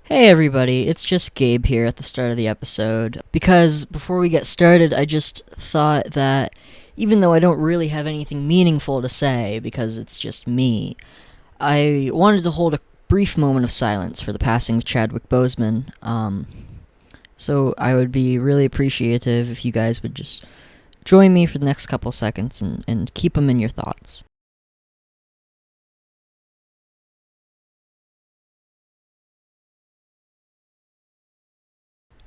Hey everybody, it's just Gabe here at the start of the episode. Because before we get started, I just thought that even though I don't really have anything meaningful to say, because it's just me, I wanted to hold a brief moment of silence for the passing of Chadwick Boseman. So I would be really appreciative if you guys would just join me for the next couple seconds and keep him in your thoughts.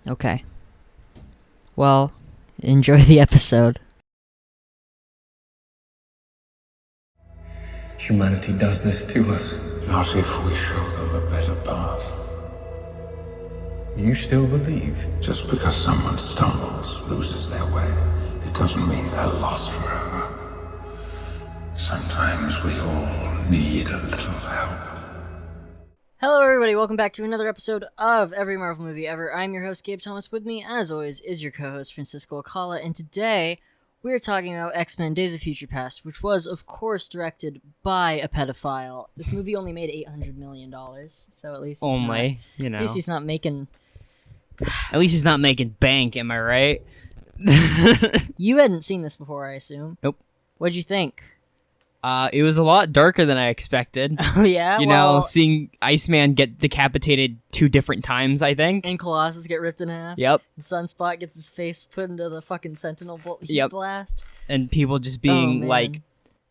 Okay. Well, enjoy the episode. Humanity does this to us. Not if we show them a better path. You still believe? Just because someone stumbles, loses their way, it doesn't mean they're lost forever. Sometimes we all need a little help. Hello everybody, welcome back to another episode of Every Marvel Movie Ever. I'm your host, Gabe Thomas. With me, as always, is your co-host, Francisco Alcala, and today we're talking about X-Men Days of Future Past, which was, of course, directed by a pedophile. This movie only made $800 million, so at least At least he's not making... At least he's not making bank, am I right? You hadn't seen this before, I assume. Nope. What'd you think? It was a lot darker than I expected. Oh, yeah? You know, seeing Iceman get decapitated 2 different times, I think. And Colossus get ripped in half. Yep. And Sunspot gets his face put into the fucking Sentinel heat Yep. blast. And people just being, man.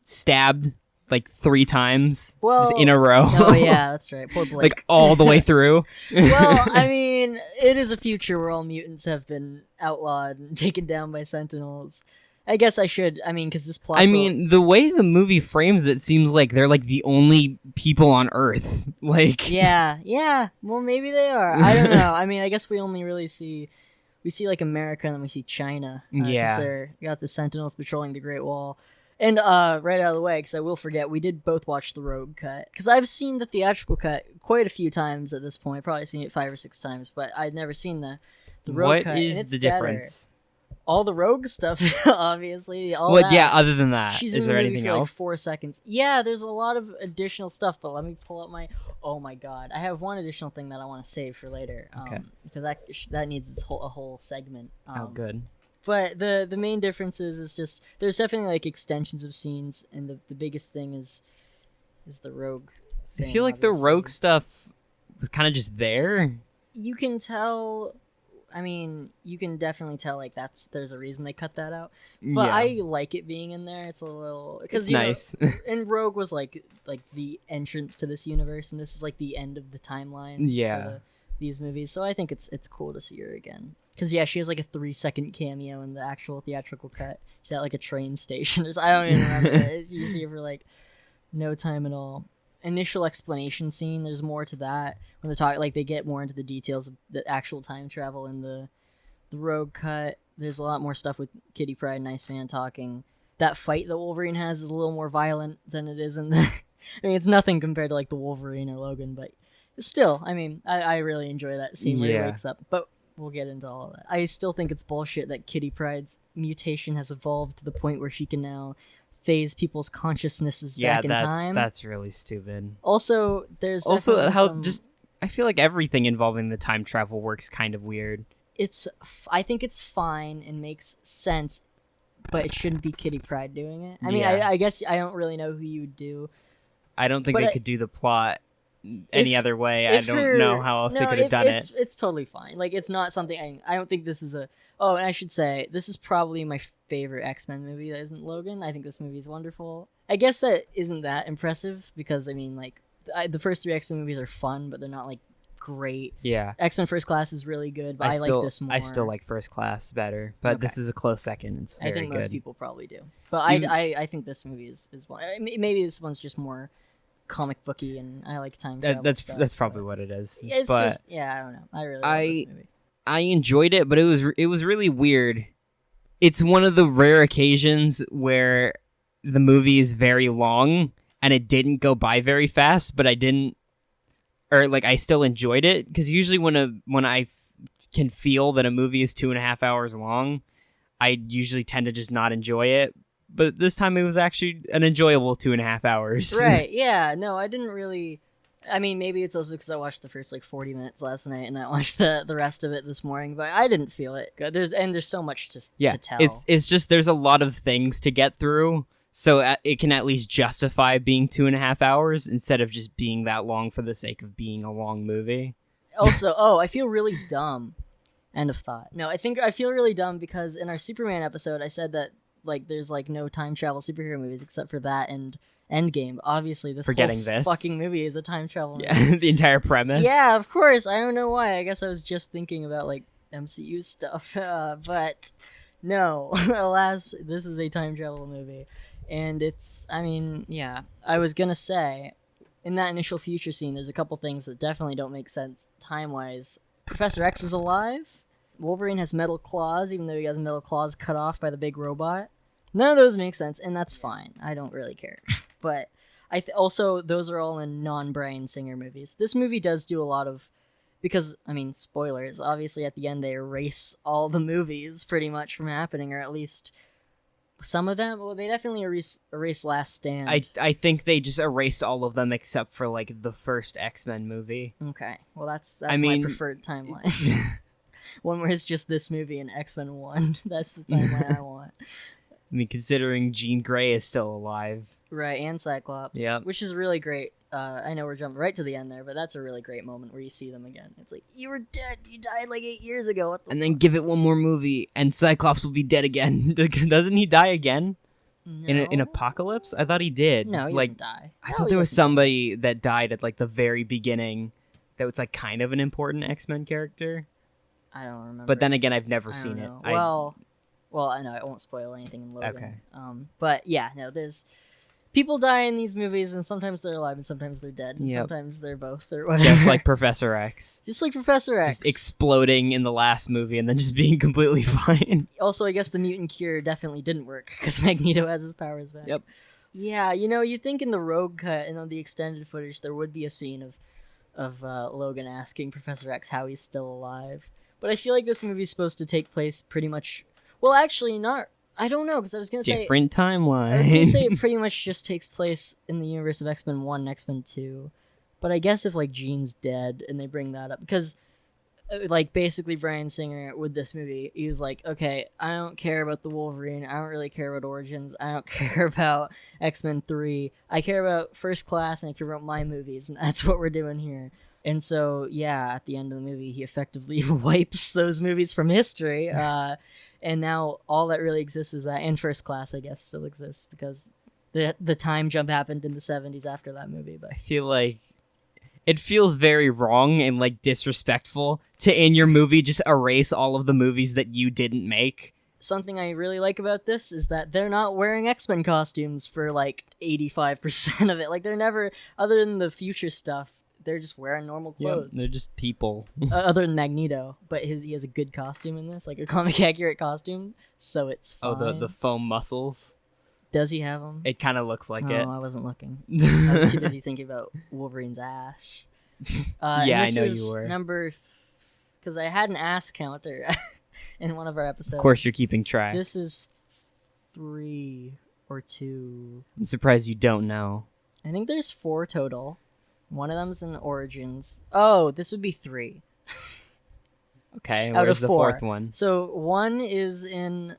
stabbed, 3 times. Well, just in a row. Oh, yeah, that's right. Poor Blake. all the way through. Well, I mean, it is a future where all mutants have been outlawed and taken down by Sentinels. I guess I should, because this plot. The way the movie frames it seems like they're, the only people on Earth. Yeah, well, maybe they are. I don't know. I guess we only really see America and then we see China. Yeah. They got the Sentinels patrolling the Great Wall. And right out of the way, because I will forget, we did both watch the Rogue cut. Because I've seen the theatrical cut quite a few times at this point. Probably seen it 5 or 6 times, but I'd never seen the Rogue cut. What is the difference? All the Rogue stuff, obviously. Other than that, She's is in there the movie anything for else? 4 seconds. Yeah, there's a lot of additional stuff, but let me pull up my... Oh my god. I have one additional thing that I want to save for later. Okay. Because that needs a whole segment. Good. But the main difference is just... There's definitely, extensions of scenes, and the biggest thing is the Rogue thing, I feel like obviously. the Rogue stuff was kind of just there. You can tell... you can definitely tell, there's a reason they cut that out. But Yeah. I like it being in there. It's a little... It's nice. And Rogue was, like the entrance to this universe, and this is, the end of the timeline Yeah. for these movies. So I think it's cool to see her again. Because, yeah, she has, a 3-second cameo in the actual theatrical cut. She's at, a train station. I don't even remember it. You see her for, no time at all. Initial explanation scene, there's more to that when they're talking, they get more into the details of the actual time travel in the Rogue cut. There's a lot more stuff with Kitty Pryde and Iceman talking. That fight that Wolverine has is a little more violent than it is in the... it's nothing compared to the Wolverine or Logan, but still, I really enjoy that scene where he wakes up. But we'll get into all of that. I still think it's bullshit that Kitty Pryde's mutation has evolved to the point where she can now phase people's consciousnesses back in time. That's really stupid. Also, there's Also, how some, I feel like everything involving the time travel works kind of weird. I think it's fine and makes sense, but it shouldn't be Kitty Pryde doing it. Yeah. I guess I don't really know who you would do. I don't think But they could do the plot any other way. I If don't you're- know how else they no, could have done it. It's totally fine. It's not something I don't think this is a... Oh, and I should say, this is probably my favorite X-Men movie that isn't Logan. I think this movie is wonderful. I guess that isn't that impressive because, the first 3 X-Men movies are fun, but they're not, great. Yeah. X-Men First Class is really good, but I like this more. I still like First Class better, but this is a close second. It's very I think good. most people probably do. But I think this movie is one. Maybe this one's just more comic booky, and I like time travel stuff, That's probably but what it is. It's but just, I don't know. I really like this movie. I enjoyed it, but it was really weird. It's one of the rare occasions where the movie is very long and it didn't go by very fast, but I still enjoyed it, because usually when I can feel that a movie is 2.5 hours long, I usually tend to just not enjoy it. But this time it was actually an enjoyable 2.5 hours. Right? Yeah. No, I didn't really. I mean, maybe it's also because I watched the first like 40 minutes last night, and I watched the rest of it this morning. But I didn't feel it. There's so much to tell. It's just there's a lot of things to get through, so it can at least justify being 2.5 hours instead of just being that long for the sake of being a long movie. Also, I feel really dumb. End of thought. No, I think I feel really dumb because in our Superman episode, I said that like there's like no time travel superhero movies except for that and Endgame. Obviously, this fucking movie is a time travel movie. Yeah, the entire premise. Yeah, of course. I don't know why. I guess I was just thinking about like MCU stuff. But no, alas, this is a time travel movie. And it's, I mean, yeah. I was gonna say, in that initial future scene, there's a couple things that definitely don't make sense time-wise. Professor X is alive. Wolverine has metal claws, even though he has metal claws cut off by the big robot. None of those make sense, and that's fine. I don't really care. But also, those are all in non-Bryan Singer movies. This movie does do a lot of... Because, I mean, spoilers. Obviously, at the end, they erase all the movies, pretty much, from happening, or at least some of them. Well, they definitely erase Last Stand. I think they just erased all of them except for, like, the first X-Men movie. Okay. Well, that's my preferred timeline. One where it's just this movie and X-Men 1. That's the timeline I want. I mean, considering Jean Grey is still alive. Right, and Cyclops. Yeah. Which is really great. I know we're jumping right to the end there, but that's a really great moment where you see them again. It's like, you were dead. You died like 8 years ago. Then give it one more movie, and Cyclops will be dead again. Doesn't he die again? No. In Apocalypse? I thought he did. No, he doesn't die. I thought there was somebody that died at, like, the very beginning that was, like, kind of an important X-Men character. I don't remember. But then again, I've never seen it. Well, I know I won't spoil anything in Logan. Okay. But yeah, no, there's people die in these movies, and sometimes they're alive, and sometimes they're dead, and sometimes they're both, or whatever. Just like Professor X. Just like Professor X. Just exploding in the last movie, and then just being completely fine. Also, I guess the mutant cure definitely didn't work because Magneto has his powers back. Yep. Yeah, you think in the Rogue cut and on the extended footage there would be a scene of Logan asking Professor X how he's still alive. But I feel like this movie's supposed to take place pretty much... Well, actually, not... I don't know, because I was going to say... Different timeline. I was going to say it pretty much just takes place in the universe of X-Men 1 and X-Men 2. But I guess if, like, Jean's dead and they bring that up... Because, like, basically Bryan Singer with this movie, he was like, okay, I don't care about the Wolverine. I don't really care about Origins. I don't care about X-Men 3. I care about First Class, and I care about my movies, and that's what we're doing here. And so, yeah, at the end of the movie, he effectively wipes those movies from history. And now all that really exists is that, and First Class, I guess, still exists because the time jump happened in the 70s after that movie. But I feel like it feels very wrong and, like, disrespectful to, in your movie, just erase all of the movies that you didn't make. Something I really like about this is that they're not wearing X-Men costumes for, like, 85% of it. Like, they're never, other than the future stuff, they're just wearing normal clothes. They're just people. Other than Magneto, but he has a good costume in this, like a comic accurate costume, so it's fine. Oh, the foam muscles. Does he have them? It kind of looks like it. Oh, I wasn't looking. I was too busy thinking about Wolverine's ass. Yeah, I know you were. Number, because I had an ass counter in one of our episodes. Of course, you're keeping track. This is 3 or 2. I'm surprised you don't know. I think there's 4 total. One of them's in Origins. Oh, this would be 3. Okay, out where's of the 4. fourth one? So 1 is in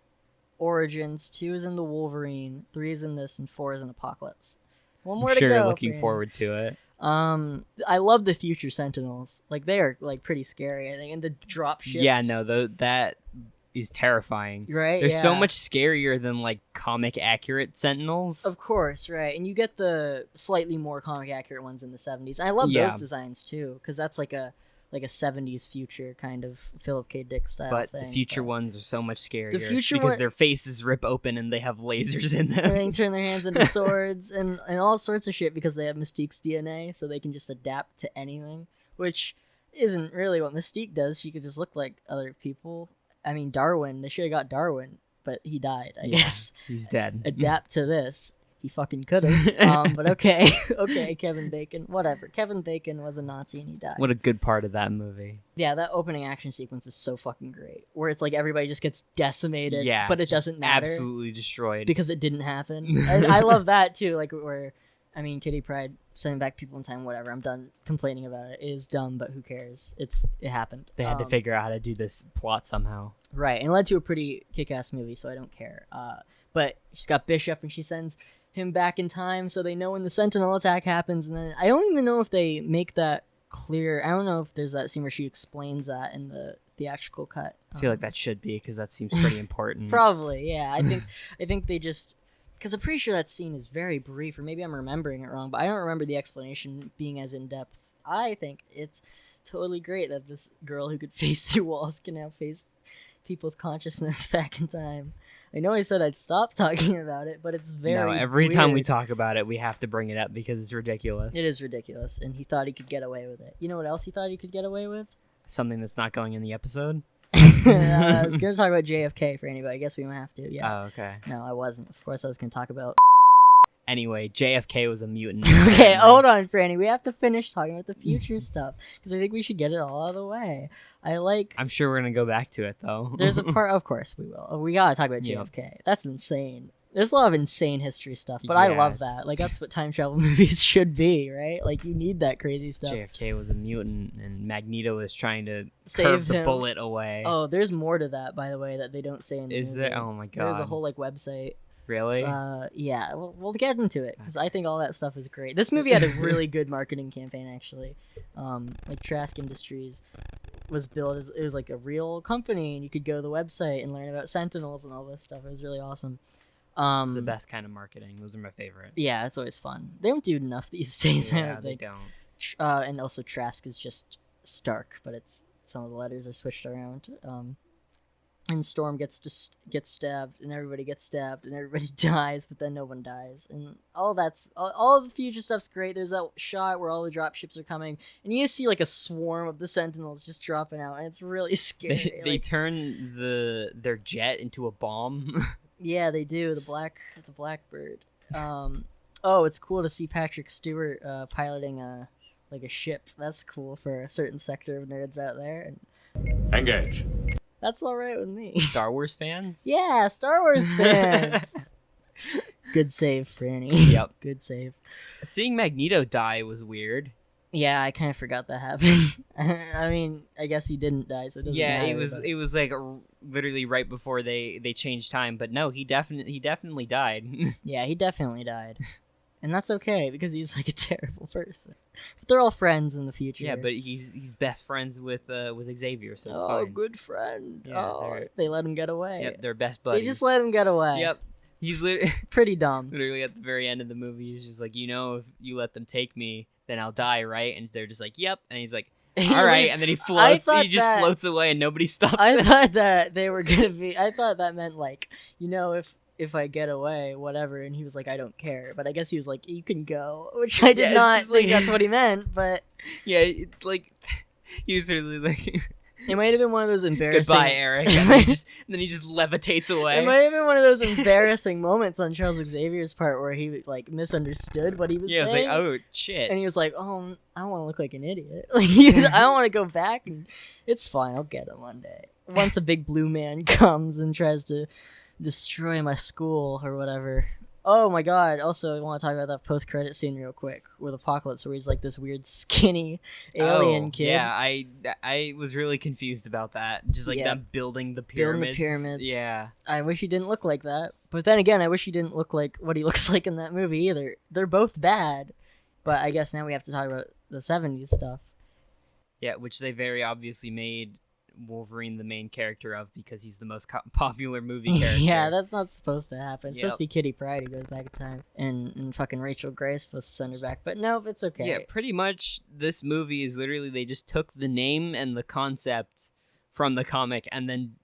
Origins, 2 is in the Wolverine, 3 is in this, and 4 is in Apocalypse. One more I'm to sure go. you're looking forward to it. I love the future Sentinels. Like, they are, like, pretty scary, I think, and the drop ships. Yeah, no, that is terrifying. Right? They're yeah. so much scarier than, like, comic accurate Sentinels. Of course, right. And you get the slightly more comic accurate ones in the 70s. And I love those designs too, because that's like a 70s future kind of Philip K. Dick style but thing. The future ones are so much scarier. The future because their faces rip open and they have lasers in them. And they turn their hands into swords and all sorts of shit because they have Mystique's DNA, so they can just adapt to anything, which isn't really what Mystique does. She could just look like other people. I mean, Darwin, they should have got Darwin, but he died, I guess. He's dead. Adapt to this. He fucking could have. But okay. Okay, Kevin Bacon. Whatever. Kevin Bacon was a Nazi and he died. What a good part of that movie. Yeah, that opening action sequence is so fucking great. Where it's like everybody just gets decimated, but it doesn't matter. Absolutely destroyed. Because it didn't happen. I love that too, like where, I mean, Kitty Pryde sending back people in time, whatever. I'm done complaining about it. It is dumb, but who cares? It happened. They had to figure out how to do this plot somehow. Right, and it led to a pretty kick-ass movie, so I don't care. But she's got Bishop, and she sends him back in time so they know when the Sentinel attack happens, and then I don't even know if they make that clear. I don't know if there's that scene where she explains that in the theatrical cut. I feel like that should be, because that seems pretty important. Probably, yeah. I think they just... Because I'm pretty sure that scene is very brief, or maybe I'm remembering it wrong, but I don't remember the explanation being as in-depth. I think it's totally great that this girl who could face through walls can now face people's consciousness back in time. I know I said I'd stop talking about it, but it's very every time we weird. talk about it, we have to bring it up because it's ridiculous. It is ridiculous, and he thought he could get away with it. You know what else he thought he could get away with? Something that's not going in the episode? I was going to talk about JFK, Franny, but I guess we might have to, yeah. Oh, okay. No, I wasn't. Of course I was going to talk about... Anyway, JFK was a mutant. Okay, hold on, Franny. We have to finish talking about the future stuff, because I think we should get it all out of the way. I'm sure we're going to go back to it, though. There's a part... Of course we will. We got to talk about Yeah. JFK. That's insane. There's a lot of insane history stuff, but I Yeah, love it's- that. Like, that's what time travel movies should be, right? Like, you need that crazy stuff. JFK was a mutant, and Magneto is trying to Save curve the him. bullet away. Oh, there's more to that, by the way, that they don't say in the Is movie. there? Oh my god. There's a whole, like, website. Really? Yeah, we'll get into it, because I think all that stuff is great. This movie had a really good marketing campaign, actually. Like, Trask Industries was built as... It was, like, a real company, and you could go to the website and learn about Sentinels and all this stuff. It was really awesome. It's the best kind of marketing. Those are my favorite. Yeah, it's always fun. They don't do enough these days, I Yeah, don't they think. don't. And also Trask is just Stark, but it's some of the letters are switched around. And Storm gets stabbed, and everybody gets stabbed, and everybody dies, but then no one dies. And all the future stuff's great. There's that shot where all the dropships are coming, and you see like a swarm of the Sentinels just dropping out, and it's really scary. They like, turn their jet into a bomb. yeah, they do. The Blackbird. Oh, it's cool to see Patrick Stewart piloting a ship. That's cool for a certain sector of nerds out there, and Engage. that's all right with me. Star Wars fans? Yeah, Star Wars fans. Good save, Franny. Yep. Good save. Seeing Magneto die was weird. Yeah, I kind of forgot that happened. I mean, I guess he didn't die, so it doesn't Yeah, matter. it was like literally right before they changed time, but no, he definitely died. Yeah, he definitely died. And that's okay, because he's like a terrible person. But they're all friends in the future. Yeah, but he's best friends with Xavier, so it's oh, fine. good friend. Yeah, oh, they let him get away. Yep, they're best They buddies. just let him get away. Yep. He's literally Pretty dumb. at the very end of the movie, he's just like, if you let them take me, then I'll die, right? And they're just like, yep. And he's like, He all right. leaves- And then he I floats. thought He just that- floats away, and nobody stops I him. thought that they were gonna be. I thought that meant like, if I get away, whatever. And he was like, I don't care. But I guess he was like, you can go, which I Yeah, did it's not just think like- that's what he meant. But Yeah, it's like he was literally like, it might have been one of those embarrassing. "Goodbye, Eric," and then he just levitates away. It might have been one of those embarrassing moments on Charles Xavier's part where he like misunderstood what he was Yeah, it's saying. like, oh shit. And he was like, "Oh, I don't want to look like an idiot. Like, I don't want to go back. And it's fine. I'll get him one day. Once a big blue man comes and tries to destroy my school or whatever." Oh my god! Also, I want to talk about that post-credit scene real quick with Apocalypse, where he's like this weird, skinny alien kid. Yeah, I was really confused about that. Just like Yeah. them building the Building the pyramids. pyramids. Yeah. I wish he didn't look like that. But then again, I wish he didn't look like what he looks like in that movie either. They're both bad. But I guess now we have to talk about the 70s stuff. Yeah, which they very obviously made Wolverine the main character of because he's the most popular movie character. Yeah, that's not supposed to happen. It's supposed to Yep. be Kitty Pryde who goes back in time. And fucking Rachel Gray's supposed to send her back. But no, it's okay. Yeah, pretty much this movie is literally they just took the name and the concept from the comic and then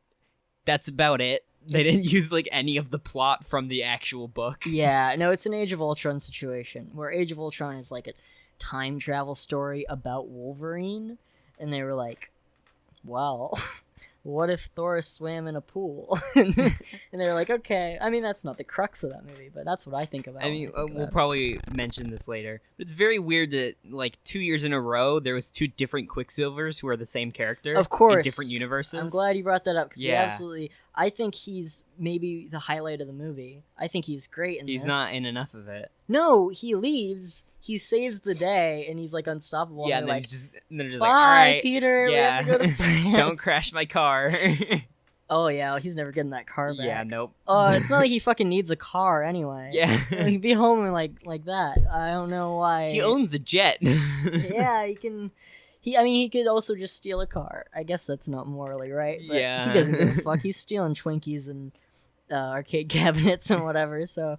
that's about it. They It's- didn't use like any of the plot from the actual book. Yeah, no, it's an Age of Ultron situation where Age of Ultron is like a time travel story about Wolverine, and they were like, well, what if Thor swam in a pool? And they were like, okay. I mean, that's not the crux of that movie, but that's what I think about. I when mean, think we'll about it. probably mention this later. But it's very weird that like 2 years in a row there was two different Quicksilvers who are the same character. Of course. in different universes. I'm glad you brought that up because we Yeah. absolutely. I think he's maybe the highlight of the movie. I think he's great in this. He's not in enough of it. No, he leaves. He saves the day, and he's like unstoppable. Yeah, and and they're just like, bye, all right, Peter. yeah, We have to go to France. don't crash my car. Oh yeah, he's never getting that car back. Yeah, nope. It's not like he fucking needs a car anyway. Yeah, He'd be home like that. I don't know why. he owns a jet. Yeah, he can. He could also just steal a car. I guess that's not morally right. But Yeah. he doesn't give a fuck. He's stealing Twinkies and arcade cabinets and whatever. So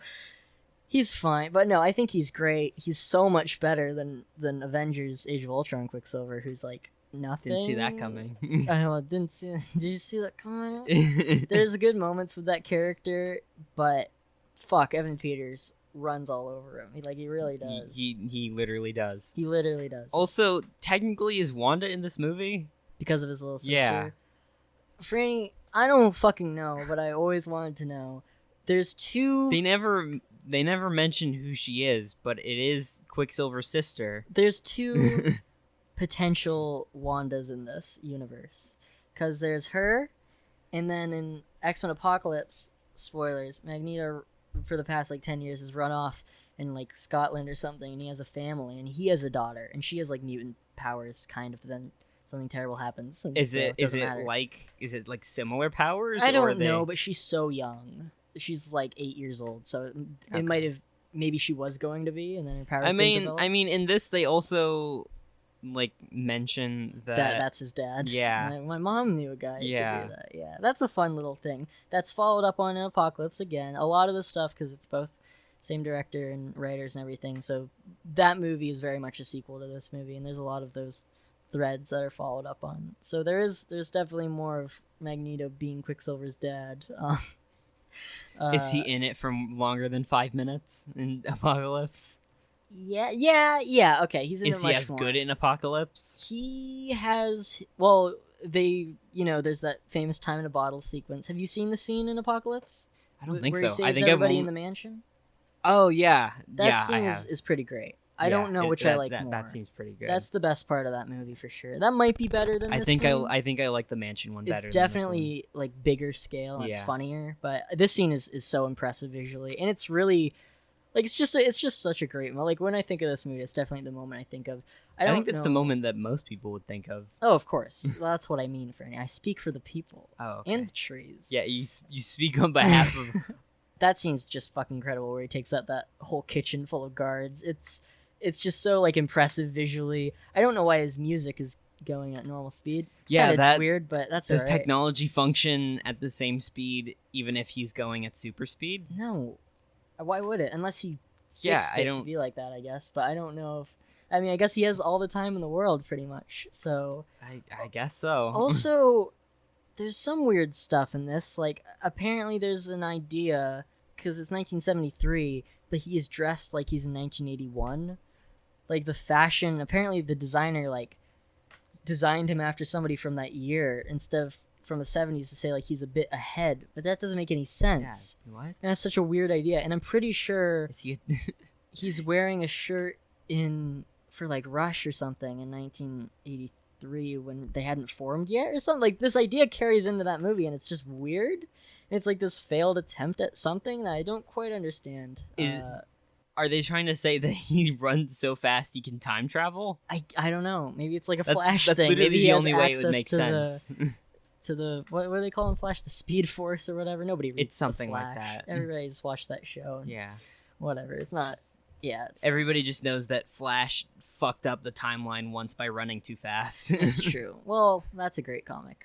he's fine. But no, I think he's great. He's so much better than Avengers: Age of Ultron Quicksilver, who's like nothing. Didn't see that coming. I know. Didn't see. Did you see that coming? There's good moments with that character, but fuck, Evan Peters runs all over him. He really does. He literally does. He literally does. Also, technically, is Wanda in this movie? Because of his little sister. Yeah. Franny, I don't fucking know, but I always wanted to know. There's two. They never mention who she is, but it is Quicksilver's sister. There's two potential Wandas in this universe. Because there's her, and then in X-Men Apocalypse, spoilers, Magneto for the past 10 years has run off in Scotland or something, and he has a family, and he has a daughter, and she has mutant powers kind of, but then something terrible happens. And Is so it doesn't matter. like similar powers? I or don't are they... know, but she's so young. She's 8 years old, so Okay. it might have, maybe she was going to be, and then her powers I didn't develop. mean, in this they also mention that That's his dad. Yeah. My mom knew a guy who Yeah. could do that. Yeah, that's a fun little thing. That's followed up on Apocalypse again. A lot of the stuff, because it's both same director and writers and everything. So that movie is very much a sequel to this movie, and there's a lot of those threads that are followed up on. So there's definitely more of Magneto being Quicksilver's dad. Is he in it for longer than 5 minutes in Apocalypse? Yeah. Okay, he's in Is it he much as more. good in Apocalypse? He has. Well, there's that famous time in a bottle sequence. Have you seen the scene in Apocalypse? I don't think where so. He I saves think everybody I've in the mansion. Oh yeah, That yeah. scene I have. is pretty great. I Yeah, don't know which I like more. That seems pretty good. That's the best part of that movie for sure. That might be better than I this think scene. I think I like the mansion one better. It's than this one. definitely bigger scale and it's Yeah. funnier, but this scene is so impressive visually, and it's really it's just such a great moment. When I think of this movie, it's definitely the moment I think of. I think that's the know- moment that most people would think of. Oh, of course. That's what I mean, Franny. I speak for the people Oh, okay. and the trees. Yeah, you speak on behalf of. That scene's just fucking incredible, where he takes out that whole kitchen full of guards. It's just so impressive visually. I don't know why his music is going at normal speed. Yeah, Kinda that weird, but that's Does alright. technology function at the same speed even if he's going at super speed? No, why would it? Unless he Yeah, fixed I it to don't- be like that, I guess. But I don't know if. I mean, I guess he has all the time in the world, pretty much. So I guess so. also, there's some weird stuff in this. Apparently, there's an idea because it's 1973, but he is dressed like he's in 1981. The fashion. Apparently, the designer designed him after somebody from that year instead of from the 70s to say he's a bit ahead. But that doesn't make any sense. Yeah, what? And that's such a weird idea. And I'm pretty sure Is he? he's wearing a shirt for Rush or something in 1983 when they hadn't formed yet or something. This idea carries into that movie, and it's just weird. And it's this failed attempt at something that I don't quite understand. Are they trying to say that he runs so fast he can time travel? I don't know. Maybe it's a That's, Flash that's thing. literally Maybe he the has only way it access would make to sense. to the what do they call in Flash? The Speed Force or whatever. Nobody reads It's something the like Flash. that. Everybody just watched that show. And Yeah. whatever. It's not. Yeah. Everybody just knows that Flash fucked up the timeline once by running too fast. It's true. Well, that's a great comic,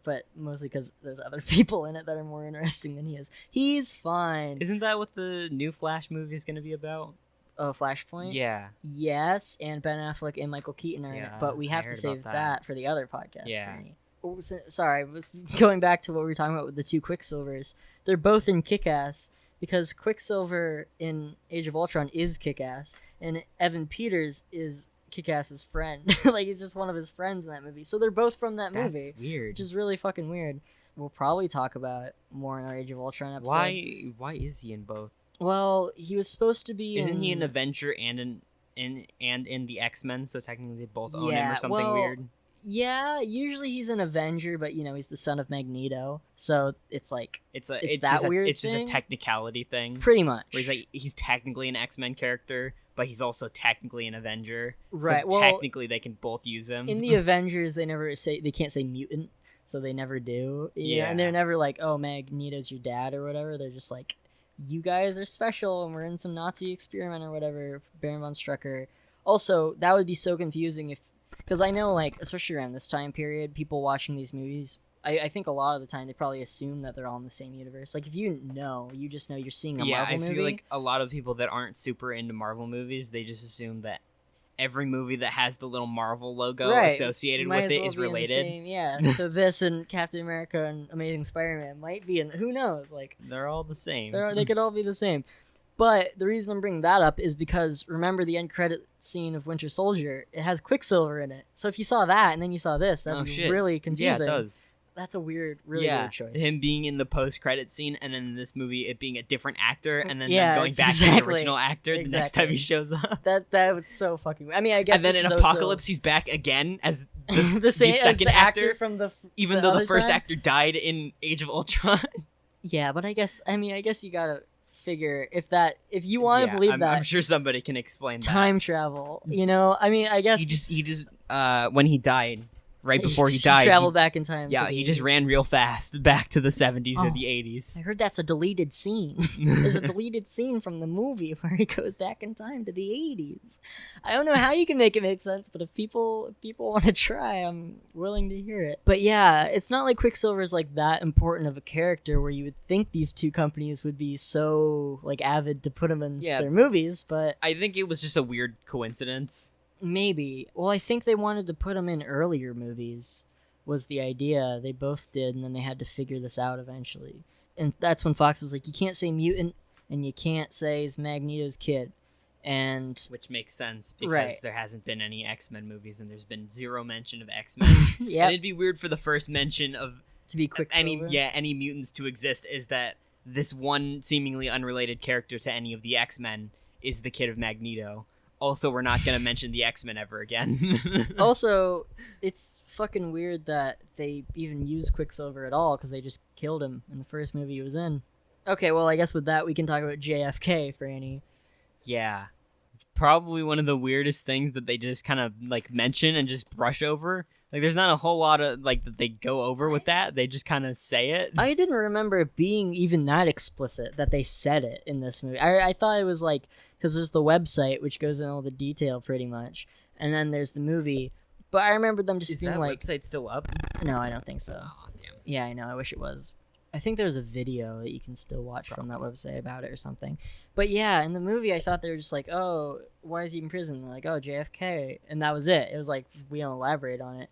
but mostly because there's other people in it that are more interesting than he is. He's fine. Isn't that what the new Flash movie is going to be about? Oh, Flashpoint? Yeah. Yes, and Ben Affleck and Michael Keaton are in it, Yeah, but we I have to heard save about that that. for the other podcast. Yeah. Franny. Oh, sorry, I was going back to what we were talking about with the two Quicksilvers. They're both in Kick-Ass, because Quicksilver in Age of Ultron is Kick-Ass, and Evan Peters is Kick-Ass's friend. He's just one of his friends in that movie. So they're both from that movie. That's weird. Which is really fucking weird. We'll probably talk about it more in our Age of Ultron episode. Why is he in both? Well, he was supposed to be Isn't he in an Avenger and in the X-Men, so technically they both own him Yeah, or something well, weird? Yeah, usually he's an Avenger, but he's the son of Magneto, so it's like It's that just weird it's just a thing? technicality thing. Pretty much. Where he's technically an X-Men character, but he's also technically an Avenger. Right, So well, technically they can both use him. in the Avengers, they can't say mutant, so they never do. Yeah. And they're never like, oh, Magneto's your dad or whatever. They're just like, you guys are special, and we're in some Nazi experiment or whatever. Baron von Strucker. Also, that would be so confusing because I know, like, especially around this time period, people watching these movies, I think a lot of the time they probably assume that they're all in the same universe. Like, if you just know you're seeing a Marvel movie. I feel like a lot of people that aren't super into Marvel movies, they just assume that every movie that has the little Marvel logo associated Might with as it well is be in the related. same- yeah, so this and Captain America and Amazing Spider-Man might be in. Who knows? Like, They're all the same. they could all be the same. But the reason I'm bringing that up is because remember the end credit scene of Winter Soldier? It has Quicksilver in it. So if you saw that and then you saw this, that'd be really confusing. Yeah, it does. That's a really weird choice. Him being in the post-credit scene, and then in this movie it being a different actor, and then Yeah, them going it's back to exactly- the original actor the next time he shows up. That was so fucking. I mean, I guess. And then this in is Apocalypse, he's back again as the same as second the actor actor, from the even though the other first time? actor died in Age of Ultron. Yeah, but I guess you gotta figure if you want to believe that I'm sure somebody can explain time travel. I mean, I guess he just when he died, right before he died, traveled back in time. Yeah, to the he just 80s. ran real fast back to the 70s or Oh. the 80s. I heard that's a deleted scene. There's a deleted scene from the movie where he goes back in time to the 80s. I don't know how you can make it make sense, but if people want to try, I'm willing to hear it. But yeah, it's not like Quicksilver's like that important of a character where you would think these two companies would be so like avid to put him in their movies, but I think it was just a weird coincidence. maybe. Well, I think they wanted to put him in earlier movies was the idea. They both did, and then they had to figure this out eventually. And that's when Fox was like, you can't say mutant, and you can't say it's Magneto's kid. And Which makes sense because Right. there hasn't been any X-Men movies and there's been zero mention of X-Men. yeah, And it'd be weird for the first mention of to be Quicksilver. any mutants to exist is that this one seemingly unrelated character to any of the X-Men is the kid of Magneto. Also, we're not going to mention the X-Men ever again. Also, it's fucking weird that they even used Quicksilver at all because they just killed him in the first movie he was in. Okay, well, I guess with that we can talk about JFK, Franny. Yeah. Probably one of the weirdest things that they just kind of like mention and just brush over. Like there's not a whole lot of like that they go over with that. They just kind of say it. I didn't remember it being even that explicit that they said it in this movie. I thought it was like, because there's the website which goes in all the detail pretty much, and then there's the movie. But I remember them just Is being that like, website still up? no, I don't think so. Oh, damn. Yeah, I know. I wish it was. I think there's a video that you can still watch from that website about it or something. But yeah, in the movie, I thought they were just like, oh, why is he in prison? They're like, oh, JFK. And that was it. It was like, we don't elaborate on it.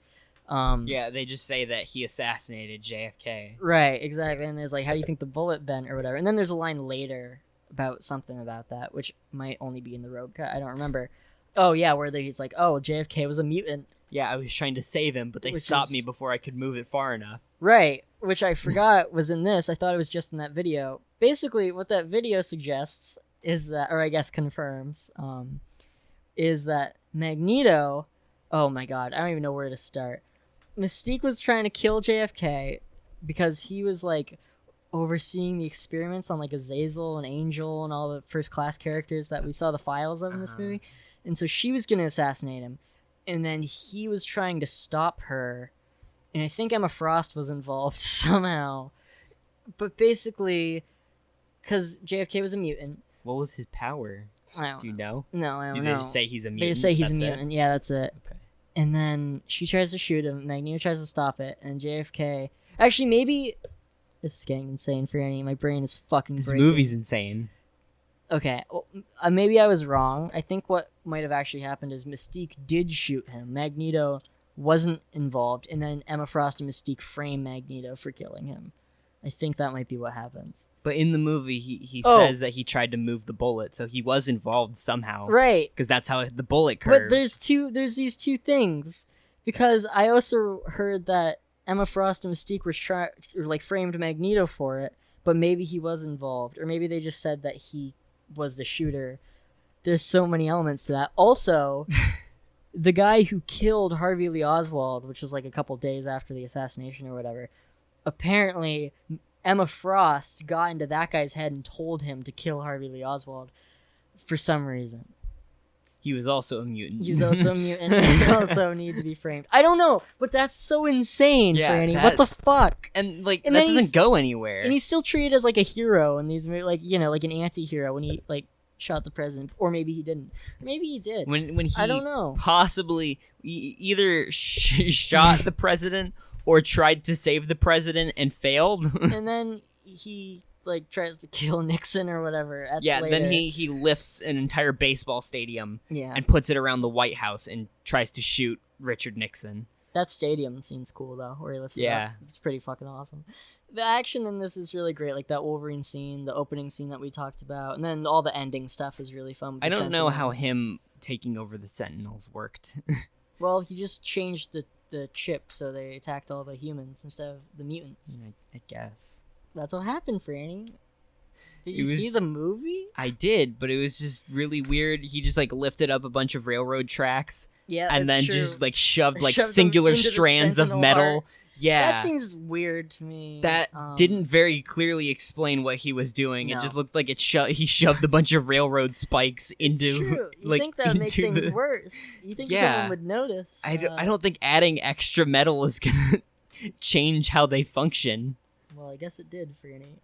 Yeah, they just say that he assassinated JFK. Right, exactly. And there's like, how do you think the bullet bent or whatever? And then there's a line later about something about that, which might only be in the road cut. I don't remember. Oh, yeah, where he's like, oh, JFK was a mutant. Yeah, I was trying to save him, but they Which stopped is- me before I could move it far enough. Right, which I forgot was in this. I thought it was just in that video. Basically, what that video suggests is that, or I guess confirms, is that Magneto, oh my god, I don't even know where to start. Mystique was trying to kill JFK because he was like overseeing the experiments on like Azazel and Angel and all the first class characters that we saw the files of in this movie. And so she was going to assassinate him. And then he was trying to stop her. And I think Emma Frost was involved somehow. But basically, because JFK was a mutant. What was his power? I don't Do you know. know? No, I don't Do know. they just say he's a mutant? They just say he's That's a it? mutant. Yeah, that's it. Okay. And then she tries to shoot him. Magneto tries to stop it. And JFK... Actually, maybe... This is getting insane for Annie. My brain is fucking This breaking. movie's insane. Okay, well, maybe I was wrong. I think what might have actually happened is Mystique did shoot him. Magneto wasn't involved, and then Emma Frost and Mystique frame Magneto for killing him. I think that might be what happens. But in the movie, he Oh. says that he tried to move the bullet, so he was involved somehow. Right, Because that's how the bullet curved. but there's these two things, because I also heard that Emma Frost and Mystique were framed Magneto for it, but maybe he was involved, or maybe they just said that he was the shooter. There's so many elements to that. Also, the guy who killed Harvey Lee Oswald, which was like a couple days after the assassination or whatever, apparently Emma Frost got into that guy's head and told him to kill Harvey Lee Oswald for some reason. He was also a mutant. He was also a mutant and also need to be framed. I don't know, but that's so insane, Yeah, Franny. that- What the fuck? And like And that then he's- doesn't go anywhere. And he's still treated as like a hero in these movies, like, you know, like an anti-hero when he like shot the president, or maybe he didn't. Maybe he did. when he I don't know. possibly either shot the president or tried to save the president and failed. And then he like tries to kill Nixon or whatever. Yeah, later. then he lifts an entire baseball stadium Yeah, and puts it around the White House and tries to shoot Richard Nixon. that stadium scene's cool though, where he lifts it Yeah. up. It's pretty fucking awesome. The action in this is really great, like that Wolverine scene, the opening scene that we talked about, and then all the ending stuff is really fun. With I the don't know how Sentinels. him taking over the Sentinels worked. Well, he just changed the chip so they attacked all the humans instead of the mutants. I guess. That's what happened, Franny. Did It you see was- the movie? I did, but it was just really weird. He just like lifted up a bunch of railroad tracks Yeah, and then that's true. just like shoved like Shoved them singular into the strands of Sentinel metal. heart. Yeah. That seems weird to me. That didn't very clearly explain what he was doing. No. It just looked like he shoved a bunch of railroad spikes It's into true. You like think that would make into things the- worse? You think Yeah. someone would notice? I don't think adding extra metal is gonna change how they function. Well, I guess it did, Franny.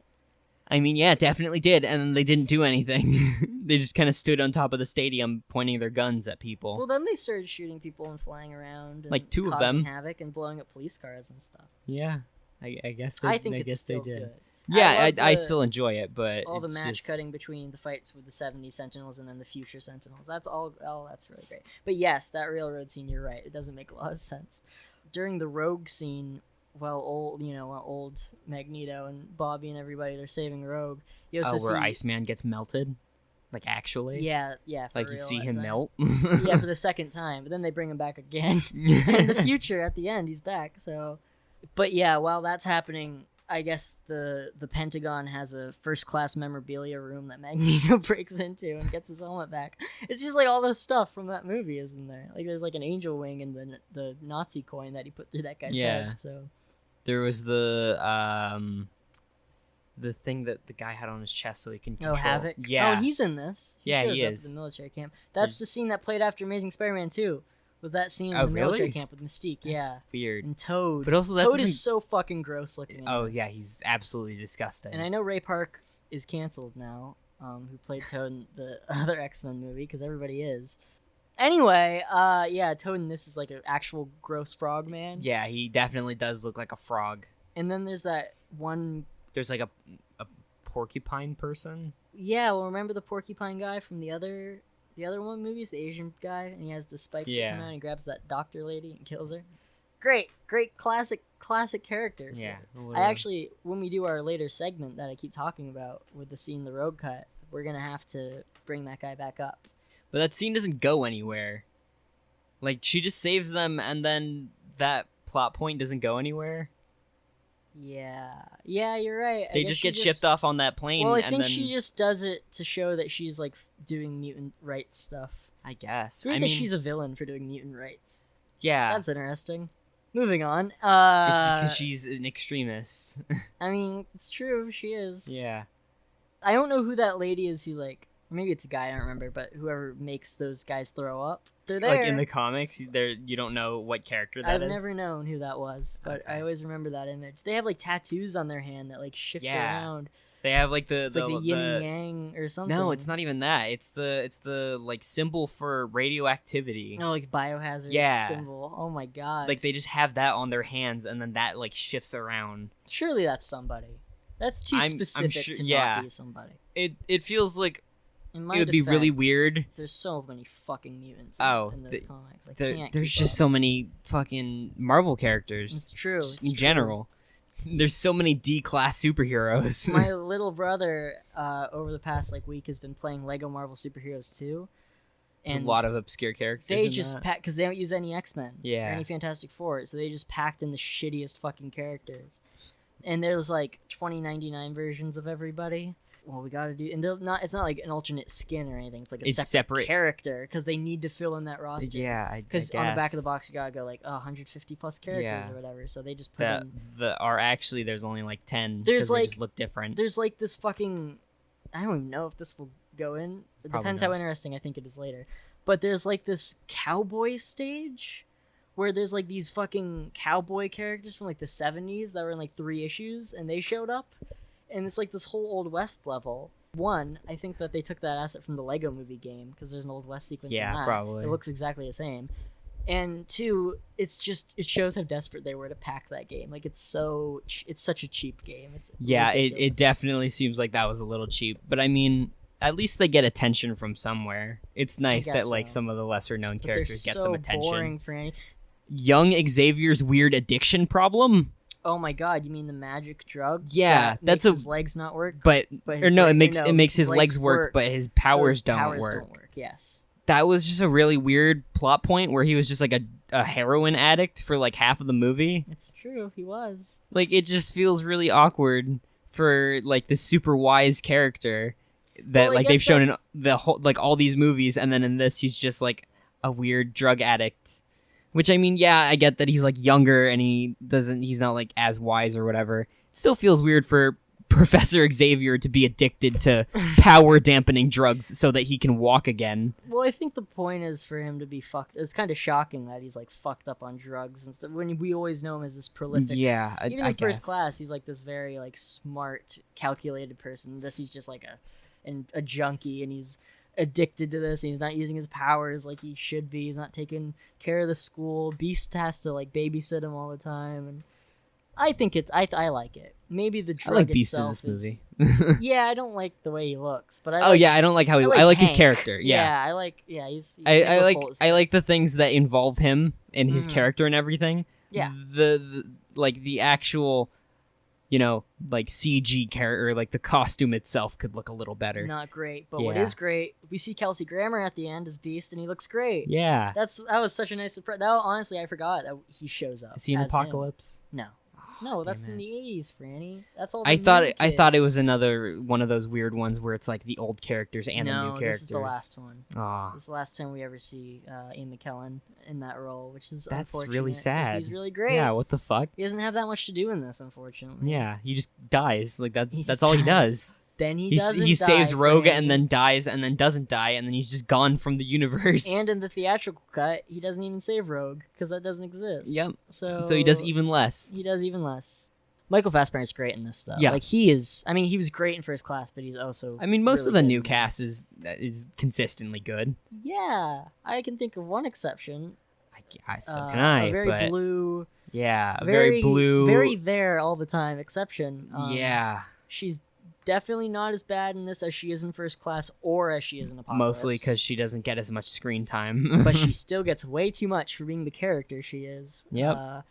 I mean, yeah, it definitely did, and then they didn't do anything. They just kind of stood on top of the stadium, pointing their guns at people. Well, then they started shooting people and flying around, and Like two of causing them. havoc and blowing up police cars and stuff. Yeah, I guess they. I think I it's guess still they did. good. Yeah, love I the- still enjoy it, but all the it's match just- cutting between the fights with the 70s Sentinels and then the future Sentinels. That's all. Oh, that's really great. But yes, that railroad scene. You're right. It doesn't make a lot of sense. During the Rogue scene, while old Magneto and Bobby and everybody they're saving Rogue. You also where see, Iceman gets melted, like actually. Yeah, for Like you real, see that him time. melt. Yeah, for the second time. But then they bring him back again. In the future, at the end, he's back. So, but yeah, while that's happening, I guess the Pentagon has a first class memorabilia room that Magneto breaks into and gets his helmet back. It's just like all the stuff from that movie is in there. Like there's like an angel wing and the Nazi coin that he put through that guy's Yeah. head. So There was the thing that the guy had on his chest so he can control. Havoc. Yeah. Oh, he's in this. Yeah, shows he up is. at the military camp. That's the scene that played after Amazing Spider-Man 2. With that scene in Oh, the military really? camp with Mystique. That's Yeah. weird. And Toad. But also that Toad doesn't- is so fucking gross looking. in Oh this. yeah, he's absolutely disgusting. And I know Ray Park is canceled now, who played Toad in the other X-Men movie, because everybody is. Anyway, yeah, Toad in this is like an actual gross frog man. Yeah, he definitely does look like a frog. And then there's that one. There's like a porcupine person. Yeah, well, remember the porcupine guy from the other one movies, the Asian guy, and he has the spikes that Yeah. come out and he grabs that doctor lady and kills her. Great, classic character. Yeah. I actually, when we do our later segment that I keep talking about with the scene, the road cut, we're gonna have to bring that guy back up. But that scene doesn't go anywhere. Like she just saves them, and then that plot point doesn't go anywhere. Yeah, you're right. I They guess just she get shipped off on that plane. Well, I and think then, she just does it to show that she's like doing mutant rights stuff. I guess. It's weird I that mean, she's a villain for doing mutant rights. yeah. That's interesting. Moving on. It's because she's an extremist. I mean, it's true. She is. Yeah. I don't know who that lady is who like. Maybe it's a guy. I don't remember. But whoever makes those guys throw up, they're there. Like in the comics, you don't know what character that I've is. never known who that was, but I Okay. always remember that image. They have like tattoos on their hand that like shift Yeah. around. They have like It's like the yin and yang or something. No, it's not even that. It's the like symbol for radioactivity. Oh, like biohazard Yeah. symbol. Oh my god. Like they just have that on their hands, and then that like shifts around. Surely that's somebody. That's too I'm specific sure- to yeah. not be somebody. It feels like In my It would be really defense, weird. There's so many fucking mutants in those comics. I can't there's keep just up. so many fucking Marvel characters. It's true. just It's in true. general. There's so many D-class superheroes. My little brother, over the past like week, has been playing Lego Marvel Superheroes 2. a lot of obscure characters. they in just that. packed because they don't use any X-Men Yeah. or any Fantastic Four, so they just packed in the shittiest fucking characters. And there's like 2099 versions of everybody. well, we gotta do, and it's not like an alternate skin or anything. It's like a It's separate separate. character because they need to fill in that roster. Yeah, because on the back of the box you gotta go like 150 plus characters Yeah. or whatever. So they just put in. Actually there's only like 10. There's 'cause they like just look different. There's like this fucking. I don't even know if this will go in. It Probably depends not. how interesting I think it is later. But there's like this cowboy stage where there's like these fucking cowboy characters from like the 70s that were in like 3 issues and they showed up. And it's like this whole Old West level. One, I think that they took that asset from the Lego Movie game because there's an Old West sequence Yeah, in that. probably. It looks exactly the same. And 2, it shows how desperate they were to pack that game. Like it's such a cheap game. It's Yeah, it ridiculous. definitely seems like that was a little cheap. But I mean, at least they get attention from somewhere. It's nice guess that like so. some of the lesser known But characters they're get so some attention. boring for any. Young Xavier's weird addiction problem. Oh my god, you mean the magic drug? Yeah, that that's makes his legs not work. But But his or no, brain- it makes his legs work, but his powers, his don't, powers work. don't work. Yes. That was just a really weird plot point where he was just like a heroin addict for like half of the movie. It's true, he was. Like it just feels really awkward for like this super wise character that Well, I like they've guess shown in that's- the whole like all these movies, and then in this he's just like a weird drug addict. Which I mean, yeah, I get that he's like younger and he's not like as wise or whatever. It still feels weird for Professor Xavier to be addicted to power dampening drugs so that he can walk again. Well, I think the point is for him to be fucked. It's kind of shocking that he's like fucked up on drugs and stuff. When we always know him as this prolific. Yeah, Even I in First guess. Class, he's like this very like smart, calculated person. This he's just like a junkie, and he's addicted to this, and he's not using his powers like he should be. He's not taking care of the school. Beast has to like babysit him all the time, and I think I like it. Maybe the I drug like Beast in itself this is. movie. Yeah, I don't like the way he looks, but I. Oh like, yeah, I don't like how I like his Hank. character. Yeah. I like. Yeah, he's. I like the things that involve him and his Mhm. character and everything. Yeah. The like the actual, like CG character, or like the costume itself could look a little better. Not great, but what Yeah. is great, we see Kelsey Grammer at the end as Beast, and he looks great. Yeah. That was such a nice surprise. That honestly, I forgot that he shows up. Is he in as him. Apocalypse? No, no, that's damn in it. the '80s, Franny. That's all. The I thought new it was kids. another one of those weird ones where it's like the old characters and the new characters. this is the last one. Aw. This is the last time we ever see Ian McKellen in that role, which is That's unfortunate, really 'cause sad. He's really great. Yeah, what the fuck? He doesn't have that much to do in this, unfortunately. Yeah, he just dies. Like that's He that's just all he dies. does. Then he He doesn't saves die, Rogue Franny. and then dies and then doesn't die and then he's just gone from the universe. And in the theatrical cut, he doesn't even save Rogue because that doesn't exist. Yep. So he does even less. He does even less. Michael Fassbender's great in this, though. Yeah. Like, he is... I mean, he was great in First Class, but he's also... I mean, most of really the good new in cast this. is consistently good. Yeah. I can think of one exception. So can I. A very but blue... yeah, a very blue. Very there all the time exception. Yeah, She's definitely not as bad in this as she is in First Class or as she is in Apocalypse. mostly because she doesn't get as much screen time. But she still gets way too much for being the character she is. Yep.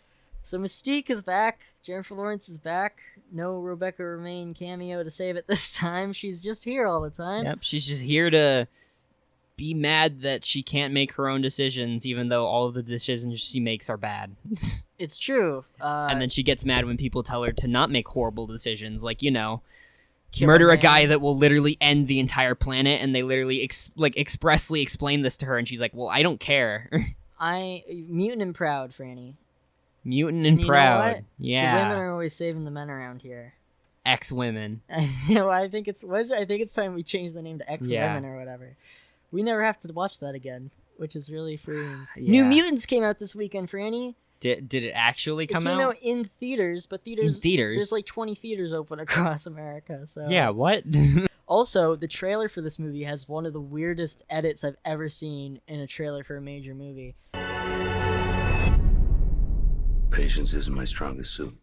So Mystique is back. Jennifer Lawrence is back. No Rebecca Romaine cameo to save it this time. She's just here all the time. Yep, she's just here to be mad that she can't make her own decisions, even though all of the decisions she makes are bad. It's true. And then she gets mad when people tell her to not make horrible decisions, like kill murder a man. guy that will literally end the entire planet, and they literally expressly explain this to her, and she's like, "Well, I don't care." Mutant and proud, Franny. Mutant and You know proud, what? yeah. The women are always saving the men around here. Ex-women. Well, I think it's time we change the name to X Yeah. Women or whatever. We never have to watch that again, which is really freeing. Yeah. New Mutants came out this weekend, Franny. Did it actually It come came out? out in theaters, but theaters. In theaters? There's like 20 theaters open across America. So Yeah, what? Also, the trailer for this movie has one of the weirdest edits I've ever seen in a trailer for a major movie. Patience isn't my strongest suit.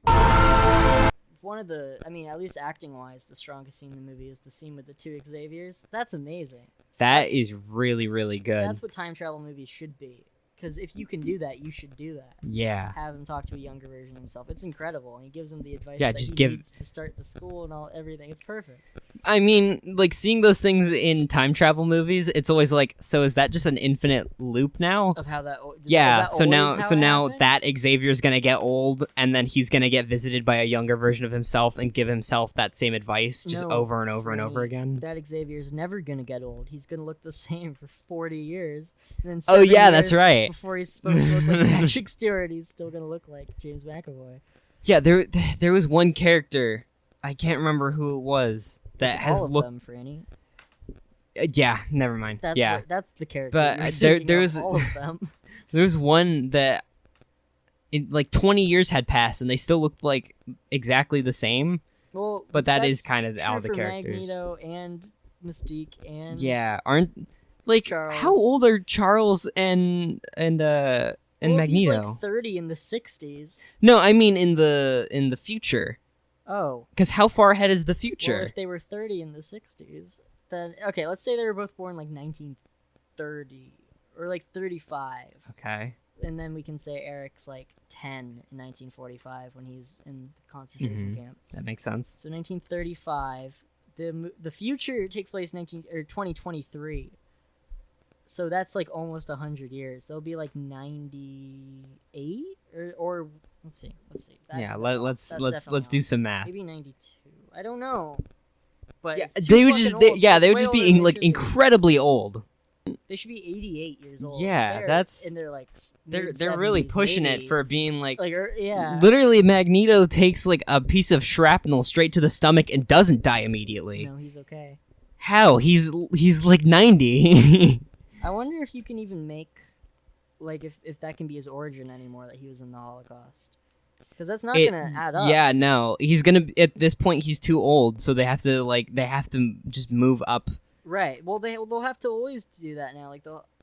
One of the, I mean, at least acting-wise, the strongest scene in the movie is the scene with the 2 Xaviers. That's amazing. That That's- is really, really good. That's what time travel movies should be. Because if you can do that, you should do that. Yeah. Have him talk to a younger version of himself. It's incredible, and he gives him the advice Yeah, that just he give- needs to start the school and everything. It's perfect. I mean, like, seeing those things in time travel movies, it's always like, so is that just an infinite loop now? Of how that. Yeah, is that always how it now happened? that Xavier's gonna get old, and then he's gonna get visited by a younger version of himself and give himself that same advice just No, over and over and Franny, over again. That Xavier's never gonna get old. He's gonna look the same for 40 years. And then Oh, 7 yeah, that's years right. Before he's supposed to look like Patrick Stewart, he's still gonna look like James McAvoy. Yeah, there was one character, I can't remember who it was, that It's has all of looked. them, Franny. Yeah, never mind. That's yeah, that's the character. But, you're there- thinking there of, was- all of them. there's one that, like 20 years had passed, and they still looked like exactly the same. Well, But that is that's kind of true all the for characters. Magneto and Mystique and Yeah, aren't like Charles. how old are Charles and well, Magneto? If he's like 30 in the 60s. No, I mean in the future. Oh, Because how far ahead is the well, future? if they were 30 in the 60s, then okay, let's say they were both born like 1930 or like 35, Okay. and then we can say Eric's like 10 in 1945 when he's in the concentration Mhm. camp. That makes sense. So 1935, the future takes place 2023. So that's like almost 100 years. They'll be like 98 or let's see. Yeah, That's let's definitely do off. some math. Maybe 92. I don't know. But Yeah, it's too they would fucking just old. they It's would way just older be than they like should be. incredibly old. They should be 88 years old. Yeah, that's- and they're like They're really mid-70s, pushing maybe. it for being like yeah. literally Magneto takes like a piece of shrapnel straight to the stomach and doesn't die immediately. No, he's okay. How? He's like 90. I wonder if you can even make like if that can be his origin anymore, that he was in the Holocaust. Because that's not gonna add up. Yeah, no. He's gonna at this point he's too old, so they have to just move up. Right. Well, they'll have to always do that now. Like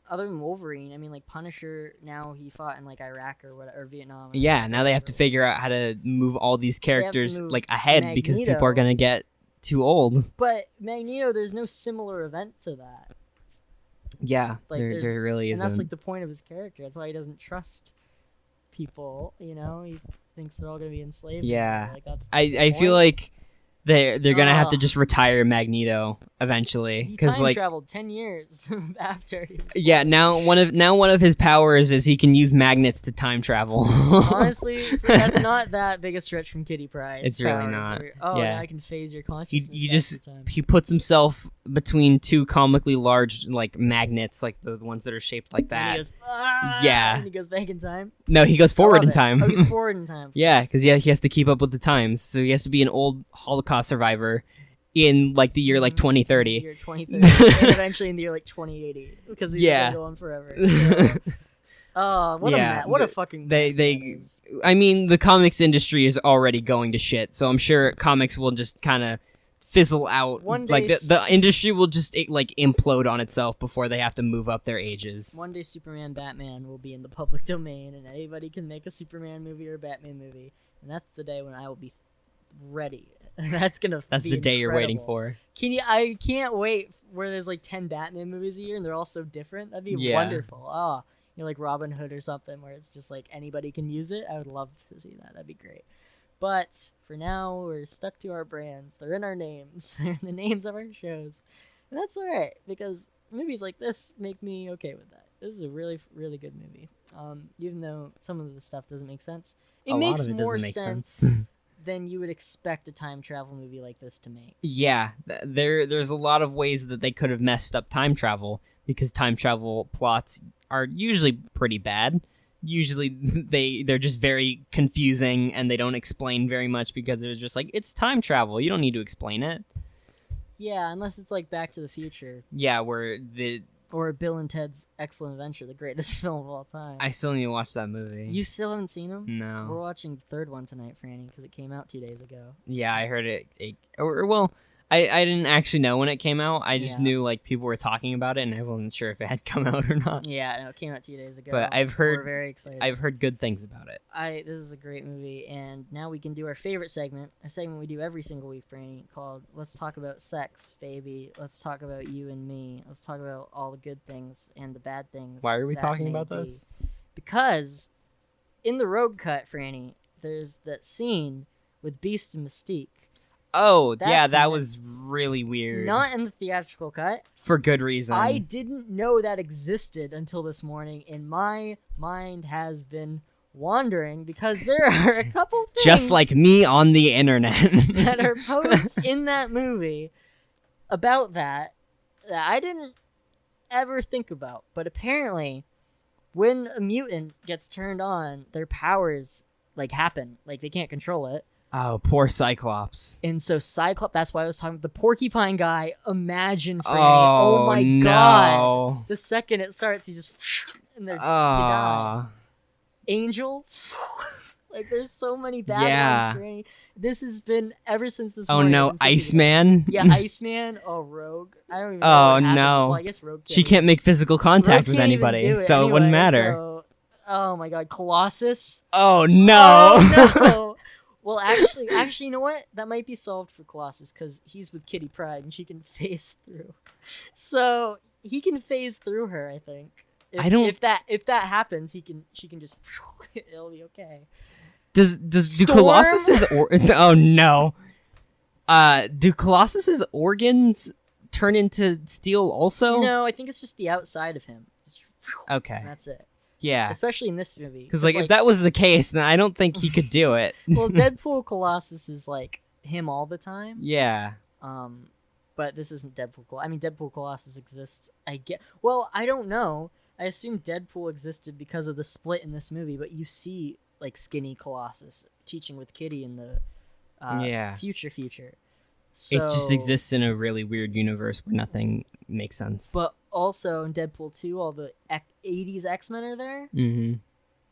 other than Wolverine, I mean, like Punisher. Now he fought in like Iraq or Vietnam. or Yeah, now they have to whatever. figure out how to move all these have to characters move like ahead because people Magneto. are gonna get too old. But Magneto, there's no similar event to that. Yeah, Like, there really And isn't. that's like the point of his character. That's why he doesn't trust people. You know, he thinks they're all gonna be enslaved. Yeah. Like that's. I feel like they're gonna have to Ugh. just retire Magneto eventually He because time like traveled 10 years after. He was yeah now one of his powers is he can use magnets to time travel. Honestly, that's not that big a stretch from Kitty Pryde. It's really not. Oh, Yeah. now I can phase your he consciousness. he back just in time. he puts himself between two comically large like magnets, like the ones that are shaped like And that. he goes, "Ah!" Yeah. And he goes back in time. No, he goes I forward love in it. time. Oh, he's forward in time. Yeah, because he has to keep up with the times, so he has to be an old Holocaust survivor in like the year like Mhm. 2030. Year 2030, and eventually in the year like 2080, because he's Yeah. been going forever. So, oh, what Yeah, a fucking they- mess they- that is. I mean, the comics industry is already going to shit, so I'm sure comics will just kind of fizzle out. One Like day the industry will just like implode on itself before they have to move up their ages. One day Superman, Batman will be in the public domain, and anybody can make a Superman movie or a Batman movie, and that's the day when I will be ready. That's gonna. That's be the day you're waiting incredible. for. I can't wait where there's like 10 Batman movies a year and they're all so different. That'd be Yeah. wonderful. Oh, like Robin Hood or something where it's just like anybody can use it. I would love to see that. That'd be great. But for now, we're stuck to our brands. They're in our names. They're in the names of our shows, and that's all right because movies like this make me okay with that. This is a really, really good movie. Even though some of the stuff doesn't make sense, it A lot makes of it more doesn't make sense than you would expect a time travel movie like this to make. Yeah, there's a lot of ways that they could have messed up time travel because time travel plots are usually pretty bad. Usually they're just very confusing and they don't explain very much because they're just like it's time travel. You don't need to explain it. Yeah, unless it's like Back to the Future Yeah, where the or Bill and Ted's Excellent Adventure, the greatest film of all time. I still need to watch that movie. You still haven't seen them? We're No. watching the third one tonight, Franny, because it came out 2 days ago. Yeah, I heard it. Well, I didn't actually know when it came out. I just Yeah. knew like people were talking about it, and I wasn't sure if it had come out or not. Yeah, no, it came out 2 days ago. But I've heard- We're very excited. I've heard good things about it. This is a great movie, and now we can do our favorite segment, a segment we do every single week, Franny, called "Let's Talk About Sex, Baby. Let's talk about you and me. Let's talk about all the good things and the bad things." Why are we that talking may about be." this? Because in the Road Cut, Franny, there's that scene with Beast and Mystique. Oh, yeah, That's that not- was really weird. Not in the theatrical cut. For good reason. I didn't know that existed until this morning, and my mind has been wandering because there are a couple things Just like me on the internet. that are posts in that movie about that I didn't ever think about. But apparently, when a mutant gets turned on, their powers like happen. Like they can't control it. Oh, poor Cyclops. And so Cyclops, that's why I was talking about the porcupine guy. Imagine Franny. Oh, Oh my no. god. The second it starts, he just and they're you die. Ah. Angel. Like there's so many bad Yeah. ones, Franny. This has been ever since this Oh morning. no, I've been thinking Iceman. about it. Yeah, Iceman. Oh, Rogue. I don't even know. Oh, what happened. no. Well, I guess Rogue. She can't make physical contact Rogue with can't even anybody, do so it wouldn't anyway, matter. so- oh my god, Colossus. Oh no. Oh, no. Well, actually, you know what? That might be solved for Colossus because he's with Kitty Pryde and she can phase through. So he can phase through her. I think. I don't- If that happens, she can just. It'll be okay. do Storm? Colossus's oh no. Do Colossus's organs turn into steel also? No, I think it's just the outside of him. Okay. And that's it. Yeah. Especially in this movie. Because like if that was the case, then I don't think he could do it. Well, Deadpool Colossus is like him all the time. Yeah. But this isn't Deadpool. I mean, Deadpool Colossus exists. Well, I don't know. I assume Deadpool existed because of the split in this movie, but you see like skinny Colossus teaching with Kitty in the Yeah. future. So, It just exists in a really weird universe where nothing makes sense. But also in Deadpool 2, all the 80s X-Men are there. Mm-hmm.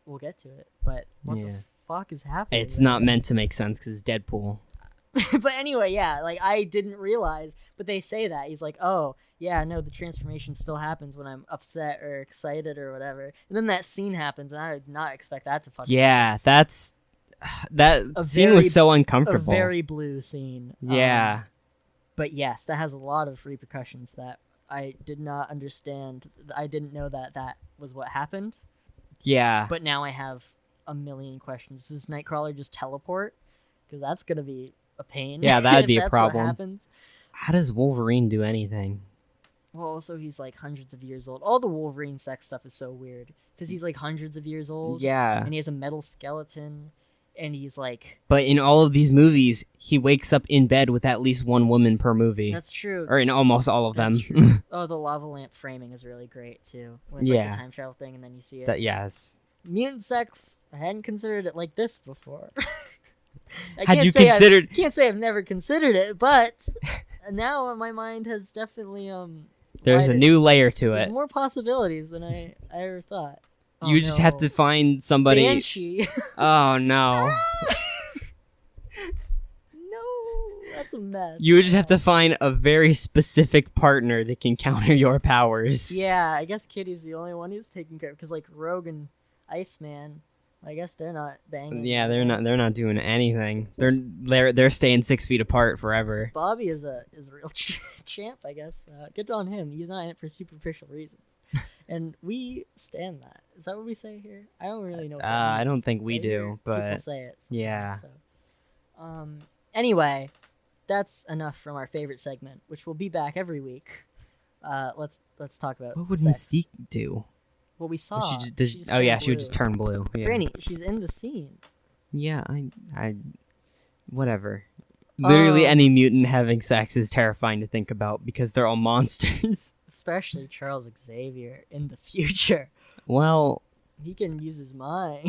We'll get to it. But what Yeah. the fuck is happening? It's there? not meant to make sense because it's Deadpool. But anyway, yeah, like I didn't realize, but they say that. He's like, oh, yeah, no, the transformation still happens when I'm upset or excited or whatever. And then that scene happens, and I did not expect that to fucking Yeah, that A scene very- was so a uncomfortable. very blue scene. Yeah. But yes, that has a lot of repercussions that I did not understand. I didn't know that was what happened. Yeah. But now I have a million questions. Does Nightcrawler just teleport? Because that's gonna be a pain. Yeah, that'd if be a that's problem. What happens. How does Wolverine do anything? Well, also he's like hundreds of years old. All the Wolverine sex stuff is so weird because he's like hundreds of years old. Yeah. And he has a metal skeleton, and he's like. But in all of these movies, he wakes up in bed with at least one woman per movie. That's true. Or in almost all of That's them. true. Oh, the lava lamp framing is really great too. When it's like Yeah. the time travel thing, and then you see it. Yes. Mutant sex. I hadn't considered it like this before. I Had can't you say considered- Can't say I've never considered it, but now my mind has definitely There's a widened. new layer to There's it. more possibilities than I ever thought. Oh, You just have no. to find somebody. Banshee. Oh no. No, that's a mess. You would just have to find a very specific partner that can counter your powers. Yeah, I guess Kitty's the only one who's taking care because like Rogue and Iceman, I guess they're not banging. Yeah, they're not doing anything. They're staying 6 feet apart forever. Bobby is a real champ, I guess. Good on him. He's not in it for superficial reasons, and we stand that. Is that what we say here? I don't really know. What that I means. don't think we I hear do, people but say it. sometimes, yeah. So. Anyway, that's enough from our favorite segment, which will be back every week. Let's talk about what would sex. Mystique do? Well, we saw. She she just oh yeah, turned she would just blue. turn blue. Yeah. Granny, she's in the scene. Yeah, I whatever. Literally any mutant having sex is terrifying to think about because they're all monsters. Especially Charles Xavier in the future. Well, He can use his mind.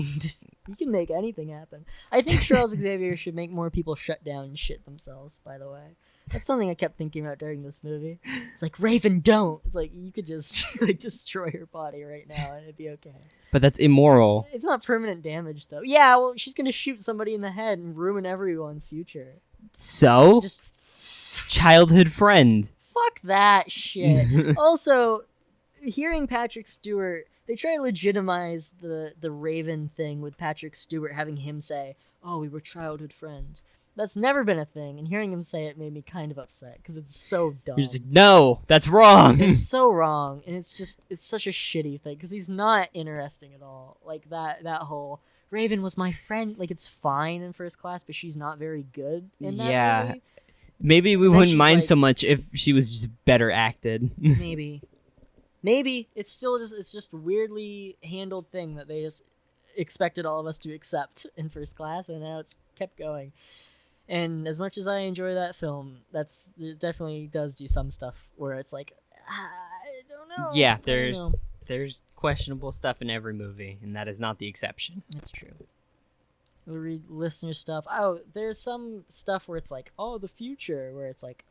He can make anything happen. I think Charles Xavier should make more people shut down and shit themselves, by the way. That's something I kept thinking about during this movie. It's like, Raven, don't! It's like, you could just like destroy her body right now and it'd be okay. but that's immoral. It's not permanent damage, though. Yeah, well, she's gonna shoot somebody in the head and ruin everyone's future. So, Just childhood friend. fuck that shit. Also, hearing Patrick Stewart, they try to legitimize the Raven thing with Patrick Stewart having him say, "Oh, we were childhood friends." That's never been a thing, and hearing him say it made me kind of upset because it's so dumb. You're just like, no, that's wrong. It's so wrong, and it's such a shitty thing because he's not interesting at all. Like that whole Raven was my friend. Like it's fine in First Class, but she's not very good in that Yeah. movie. Maybe we then wouldn't she's mind like- so much if she was just better acted. Maybe it's still just a weirdly handled thing that they just expected all of us to accept in First Class, and now it's kept going. And as much as I enjoy that film, it definitely does do some stuff where it's like, I don't know. Yeah, I don't know. there's questionable stuff in every movie, and that is not the exception. It's true. We'll read listener stuff. Oh, there's some stuff where it's like, oh, the future, where it's like,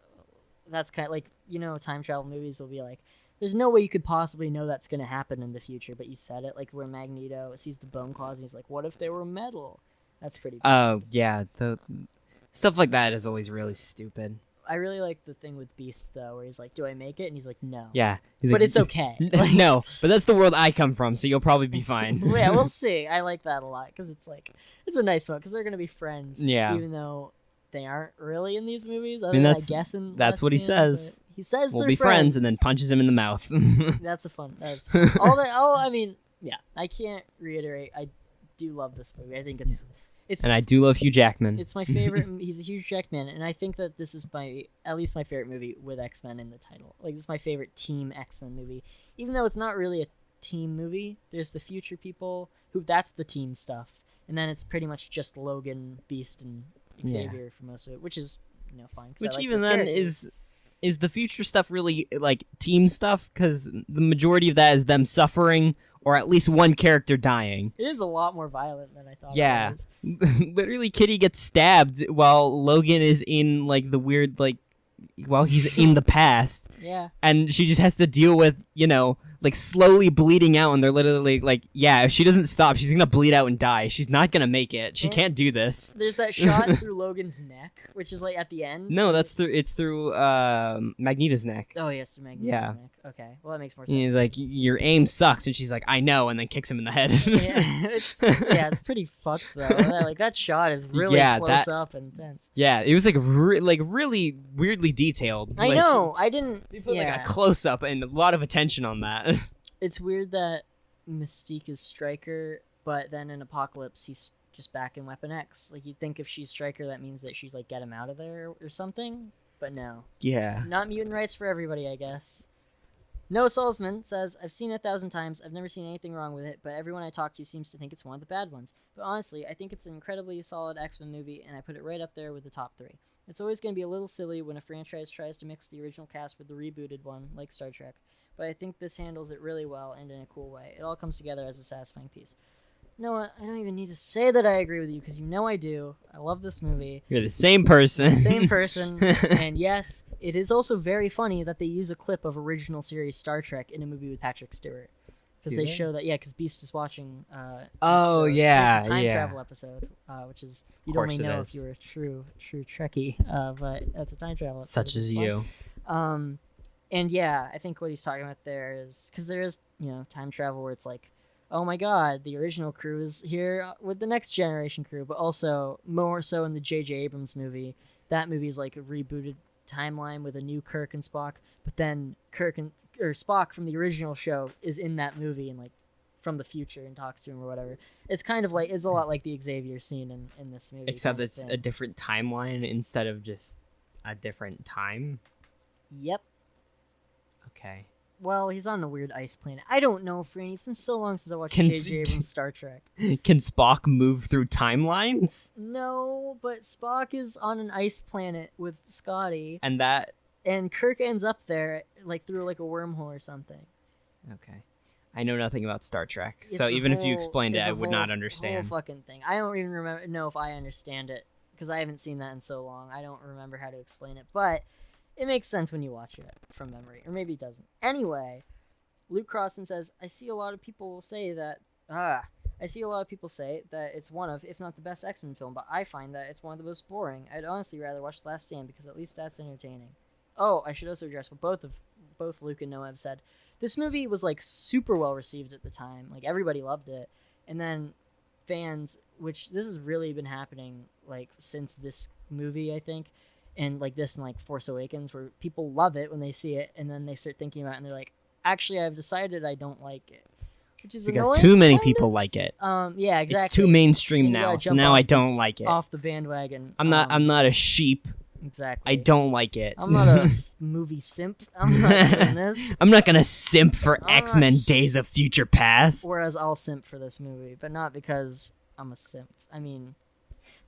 that's kind of like, time travel movies will be like, there's no way you could possibly know that's going to happen in the future, but you said it, like where Magneto sees the bone claws and he's like, what if they were metal? That's pretty cool. Oh, yeah, the stuff like that is always really stupid. I really like the thing with Beast, though, where he's like, do I make it? And he's like, no. Yeah. He's But like, it's okay. No, but that's the world I come from, so you'll probably be fine. Yeah, we'll see. I like that a lot, because it's like, it's a nice one, because they're going to be friends. Yeah. Even though they aren't really in these movies. I mean, I that's guess in that's what he Western, says. but he says We'll they're be friends, and then punches him in the mouth. That's all that. Oh, I mean, yeah. I can't reiterate. I do love this movie. I think it's And I do love Hugh Jackman. it's my favorite. He's a huge Jackman, and I think that this is at least my favorite movie with X-Men in the title. Like, this is my favorite team X-Men movie, even though it's not really a team movie. There's the future people that's the team stuff, and then it's pretty much just Logan, Beast, and Xavier for most of it, which is fine. 'Cause I Which like even those then characters. is the future stuff really like team stuff? Because the majority of that is them suffering, or at least one character dying. It is a lot more violent than I thought. Yeah. It was. Literally, Kitty gets stabbed while Logan is in like the weird while he's in the past, Yeah. and she just has to deal with like slowly bleeding out, and they're literally like, yeah, if she doesn't stop, she's gonna bleed out and die. She's not gonna make it. She Yeah. can't do this. There's that shot through Logan's neck, which is like at the end. No, it's through Magneto's neck. Oh, yes, through Magneto's Yeah. neck. Okay, well that makes more And sense. he's like, your aim sucks, and she's like, I know, and then kicks him in the head. yeah, it's pretty fucked though. That shot is really Yeah, close that- up and intense. Yeah, it was like really weirdly detailed. I Like, know. I didn't. They put yeah. like a close up and a lot of attention on that. It's weird that Mystique is Stryker, but then in Apocalypse he's just back in Weapon X. Like, you'd think if she's Stryker, that means that she's like get him out of there or something. But no, Yeah. not mutant rights for everybody, I guess. Noah Salzman says, I've seen it 1,000 times. I've never seen anything wrong with it, but everyone I talk to seems to think it's one of the bad ones. But honestly, I think it's an incredibly solid X-Men movie, and I put it right up there with the top 3. It's always going to be a little silly when a franchise tries to mix the original cast with the rebooted one, like Star Trek. But I think this handles it really well and in a cool way. It all comes together as a satisfying piece. Noah, I don't even need to say that I agree with you, because you know I do. I love this movie. You're the same person. Same person. And yes, it is also very funny that they use a clip of original series Star Trek in a movie with Patrick Stewart. Because Do they they? show that, because Beast is watching. Oh, episode. yeah, It's a time yeah. travel episode, which is you'd course only it know is. if you were a true Trekkie. But that's a time travel episode. Such which is as fun. you. And yeah, I think what he's talking about there is because there is time travel where it's like, oh my god, the original crew is here with the next generation crew, but also more so in the J.J. Abrams movie. That movie is like a rebooted timeline with a new Kirk and Spock, but then Spock from the original show is in that movie and like from the future and talks to him or whatever. It's kind of like it's a lot like the Xavier scene in this movie. Except kind of it's thing. a different timeline instead of just a different time. Yep. Okay. Well, he's on a weird ice planet. I don't know, Franny. It's been so long since I watched Can J.J. Abrams' Star Trek. Can Spock move through timelines? No, but Spock is on an ice planet with Scotty, And that. and Kirk ends up there like through like a wormhole or something. Okay. I know nothing about Star Trek, It's so a even if you whole- explained it, it's I a would whole- not understand. Whole fucking thing. I don't even know if I understand it because I haven't seen that in so long. I don't remember how to explain it, but it makes sense when you watch it from memory, or maybe it doesn't. Anyway, Luke Crossan says, I see a lot of people say that it's one of, if not the best X-Men film, but I find that it's one of the most boring. I'd honestly rather watch The Last Stand because at least that's entertaining. Oh, I should also address what both Luke and Noah have said. This movie was like super well received at the time. Like everybody loved it. And then fans, which this has really been happening like since this movie, I think, and like this and like Force Awakens, where people love it when they see it and then they start thinking about it and they're like, actually I've decided I don't like it. Which is Because annoying, too many kind people of. like it. Yeah, exactly. It's too mainstream And you gotta now, so jump now I off- don't like it. Off the bandwagon. I'm not a sheep, Exactly. I don't like it. I'm not a movie simp. I'm not doing this. I'm not gonna simp for I'm not X-Men Days of Future Past. Whereas I'll simp for this movie, but not because I'm a simp. I mean,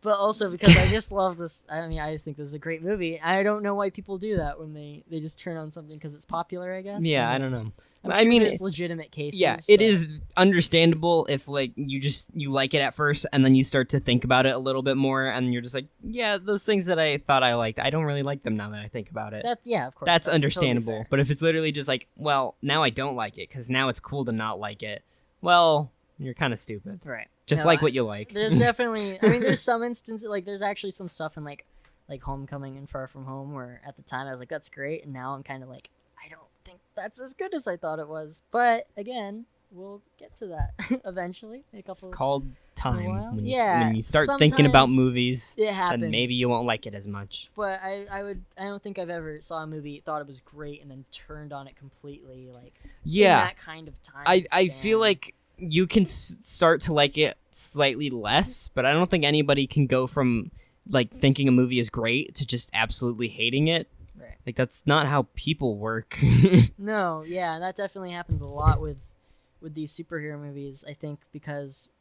but also because I just love this. I mean, I just think this is a great movie. I don't know why people do that when they just turn on something because it's popular, I guess. Yeah, I don't know. I mean, there's legitimate cases. Yeah, it is understandable if like you like it at first and then you start to think about it a little bit more and you're just like, yeah, those things that I thought I liked, I don't really like them now that I think about it. Yeah, of course. That's understandable. Totally fair. But if it's literally just like, well, now I don't like it because now it's cool to not like it. Well, you're kind of stupid. Right. Just No, like what you like. There's definitely. I mean, there's some instances like there's actually some stuff in like Homecoming and Far From Home where at the time I was like, that's great, and now I'm kind of like, I don't think that's as good as I thought it was. But again, we'll get to that eventually. It's called time. When Yeah, you start thinking about sometimes movies, it happens. then maybe you won't like it as much. But I don't think I've ever saw a movie, thought it was great, and then turned on it completely. Like in that kind of time. I feel like you can start to like it slightly less, but I don't think anybody can go from like thinking a movie is great to just absolutely hating it. Right. Like that's not how people work. No, yeah, that definitely happens a lot with these superhero movies, I think, because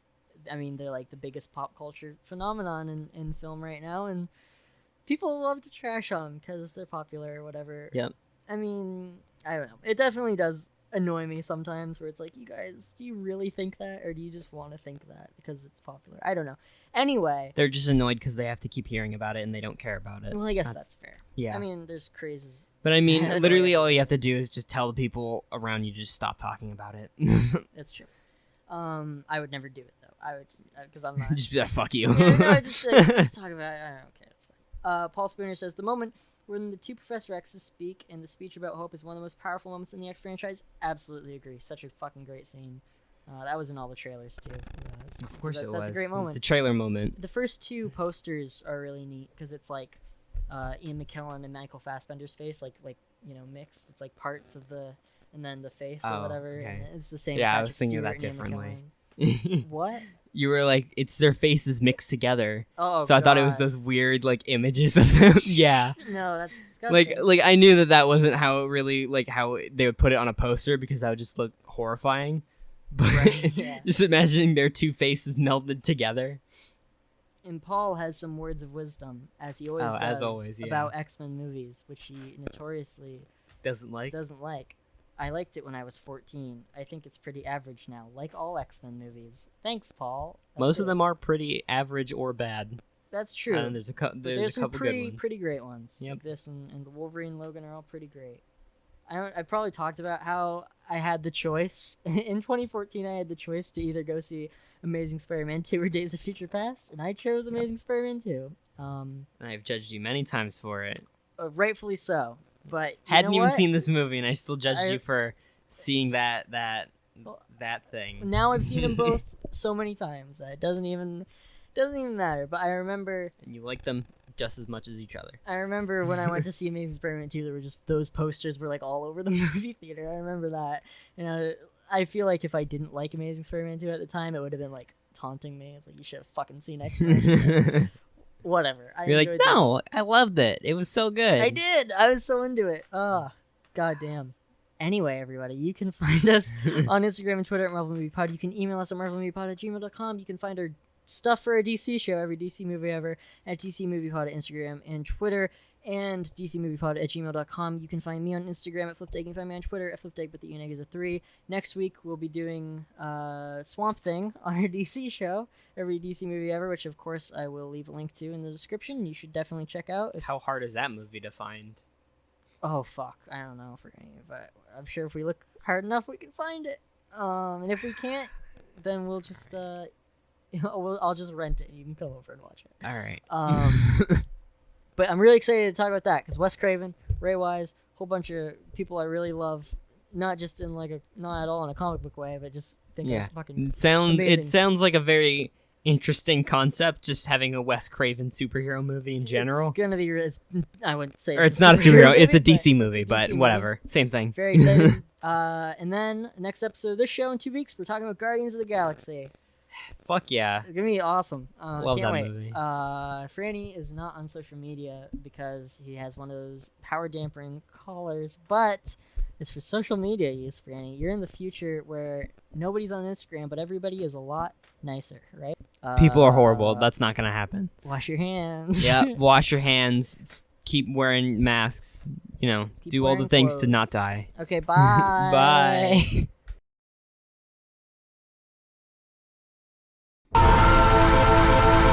I mean they're like the biggest pop culture phenomenon in film right now, and people love to trash on them because they're popular or whatever. Yep. I mean, I don't know. It definitely does annoy me sometimes where it's like, you guys, do you really think that, or do you just want to think that because it's popular? I don't know. Anyway, They're just annoyed because they have to keep hearing about it and they don't care about it. well, I guess that's fair. Yeah. I mean, there's crazes. But I mean, literally all you have to do is just tell the people around you to just stop talking about it. That's true. I would never do it though. I would, because I'm not. Just be like, fuck you. Yeah, no, just talk about it. I don't know. Okay, that's fine. Paul Spooner says, the moment when the two Professor X's speak and the speech about hope is one of the most powerful moments in the X franchise. Absolutely agree. Such a fucking great scene. That was in all the trailers too. Of course it was. That's a great moment. It's the trailer moment. The first two posters are really neat because it's like Ian McKellen and Michael Fassbender's face, like mixed. It's like parts of the and then the face or whatever. Okay. And it's the same. Yeah, I Patrick was thinking of Stewart that and Ian differently. McKellen. What? You were like, it's their faces mixed together. Oh, so I thought it was God. those weird like images of them. Yeah. No, that's disgusting. Like I knew that wasn't how it really like how they would put it on a poster because that would just look horrifying. But Right, yeah. just imagining their two faces melded together. And Paul has some words of wisdom, as he always Oh, does, as always, yeah. about X-Men movies, which he notoriously Doesn't like. doesn't like. I liked it when I was 14. I think it's pretty average now, like all X-Men movies. Thanks, Paul. Most of them are pretty average or bad. That's true. And there's a There's some couple pretty good ones. pretty great ones. Yep. Like this and the Wolverine and Logan are all pretty great. I probably talked about how I had the choice in 2014. I had the choice to either go see Amazing Spider-Man 2 or Days of Future Past, and I chose Amazing Spider-Man 2. And I've judged you many times for it. Rightfully so. But you Hadn't know even what? seen this movie, and I still judged I- you for seeing that thing. Now I've seen them both so many times that it doesn't even matter. But I remember And you like them just as much as each other. when I went to see Amazing Spider-Man 2, there were just those posters were like all over the movie theater. I remember that. And I feel like if I didn't like Amazing Spider-Man 2 at the time, it would have been like taunting me. It's like, you should have fucking seen X-Men. Whatever. You're like, enjoyed that. no, I loved it. It was so good. I did. I was so into it. Oh, goddamn. Anyway, everybody, you can find us on Instagram and Twitter at Marvel Movie Pod. You can email us at marvelmoviepod@gmail.com. You can find our stuff for our DC show, every DC movie ever, at DC Movie Pod at Instagram and Twitter, and dcmoviepod@gmail.com. You can find me on Instagram at Flipdag. You can find me on Twitter at Flipdag, but the Uneg is a 3. Next week, we'll be doing Swamp Thing on our DC show, every DC movie ever, which, of course, I will leave a link to in the description. You should definitely check out. How hard is that movie to find? Oh, fuck. I don't know if we're going to, but I'm sure if we look hard enough, we can find it. And if we can't, then we'll just, I'll just rent it and you can come over and watch it. All right. But I'm really excited to talk about that because Wes Craven, Ray Wise, whole bunch of people I really love, not just in like not at all in a comic book way, but just think Yeah. of fucking It amazing. sounds like a very interesting concept, just having a Wes Craven superhero movie in general. It's gonna be. I wouldn't say. Or it's not a superhero, it's a DC movie, it's a but DC whatever. Same thing. Very excited. And then next episode of this show in 2 weeks, we're talking about Guardians of the Galaxy. Fuck yeah. It's gonna be awesome. Love can't that wait. movie. Franny is not on social media because he has one of those power dampering collars, but it's for social media use, Franny. You're in the future where nobody's on Instagram, but everybody is a lot nicer, right? People are horrible. That's not gonna happen. Wash your hands. Yeah, wash your hands. Keep wearing masks. You know, Keep do all the wearing things to not clothes. die. Okay, bye. Bye.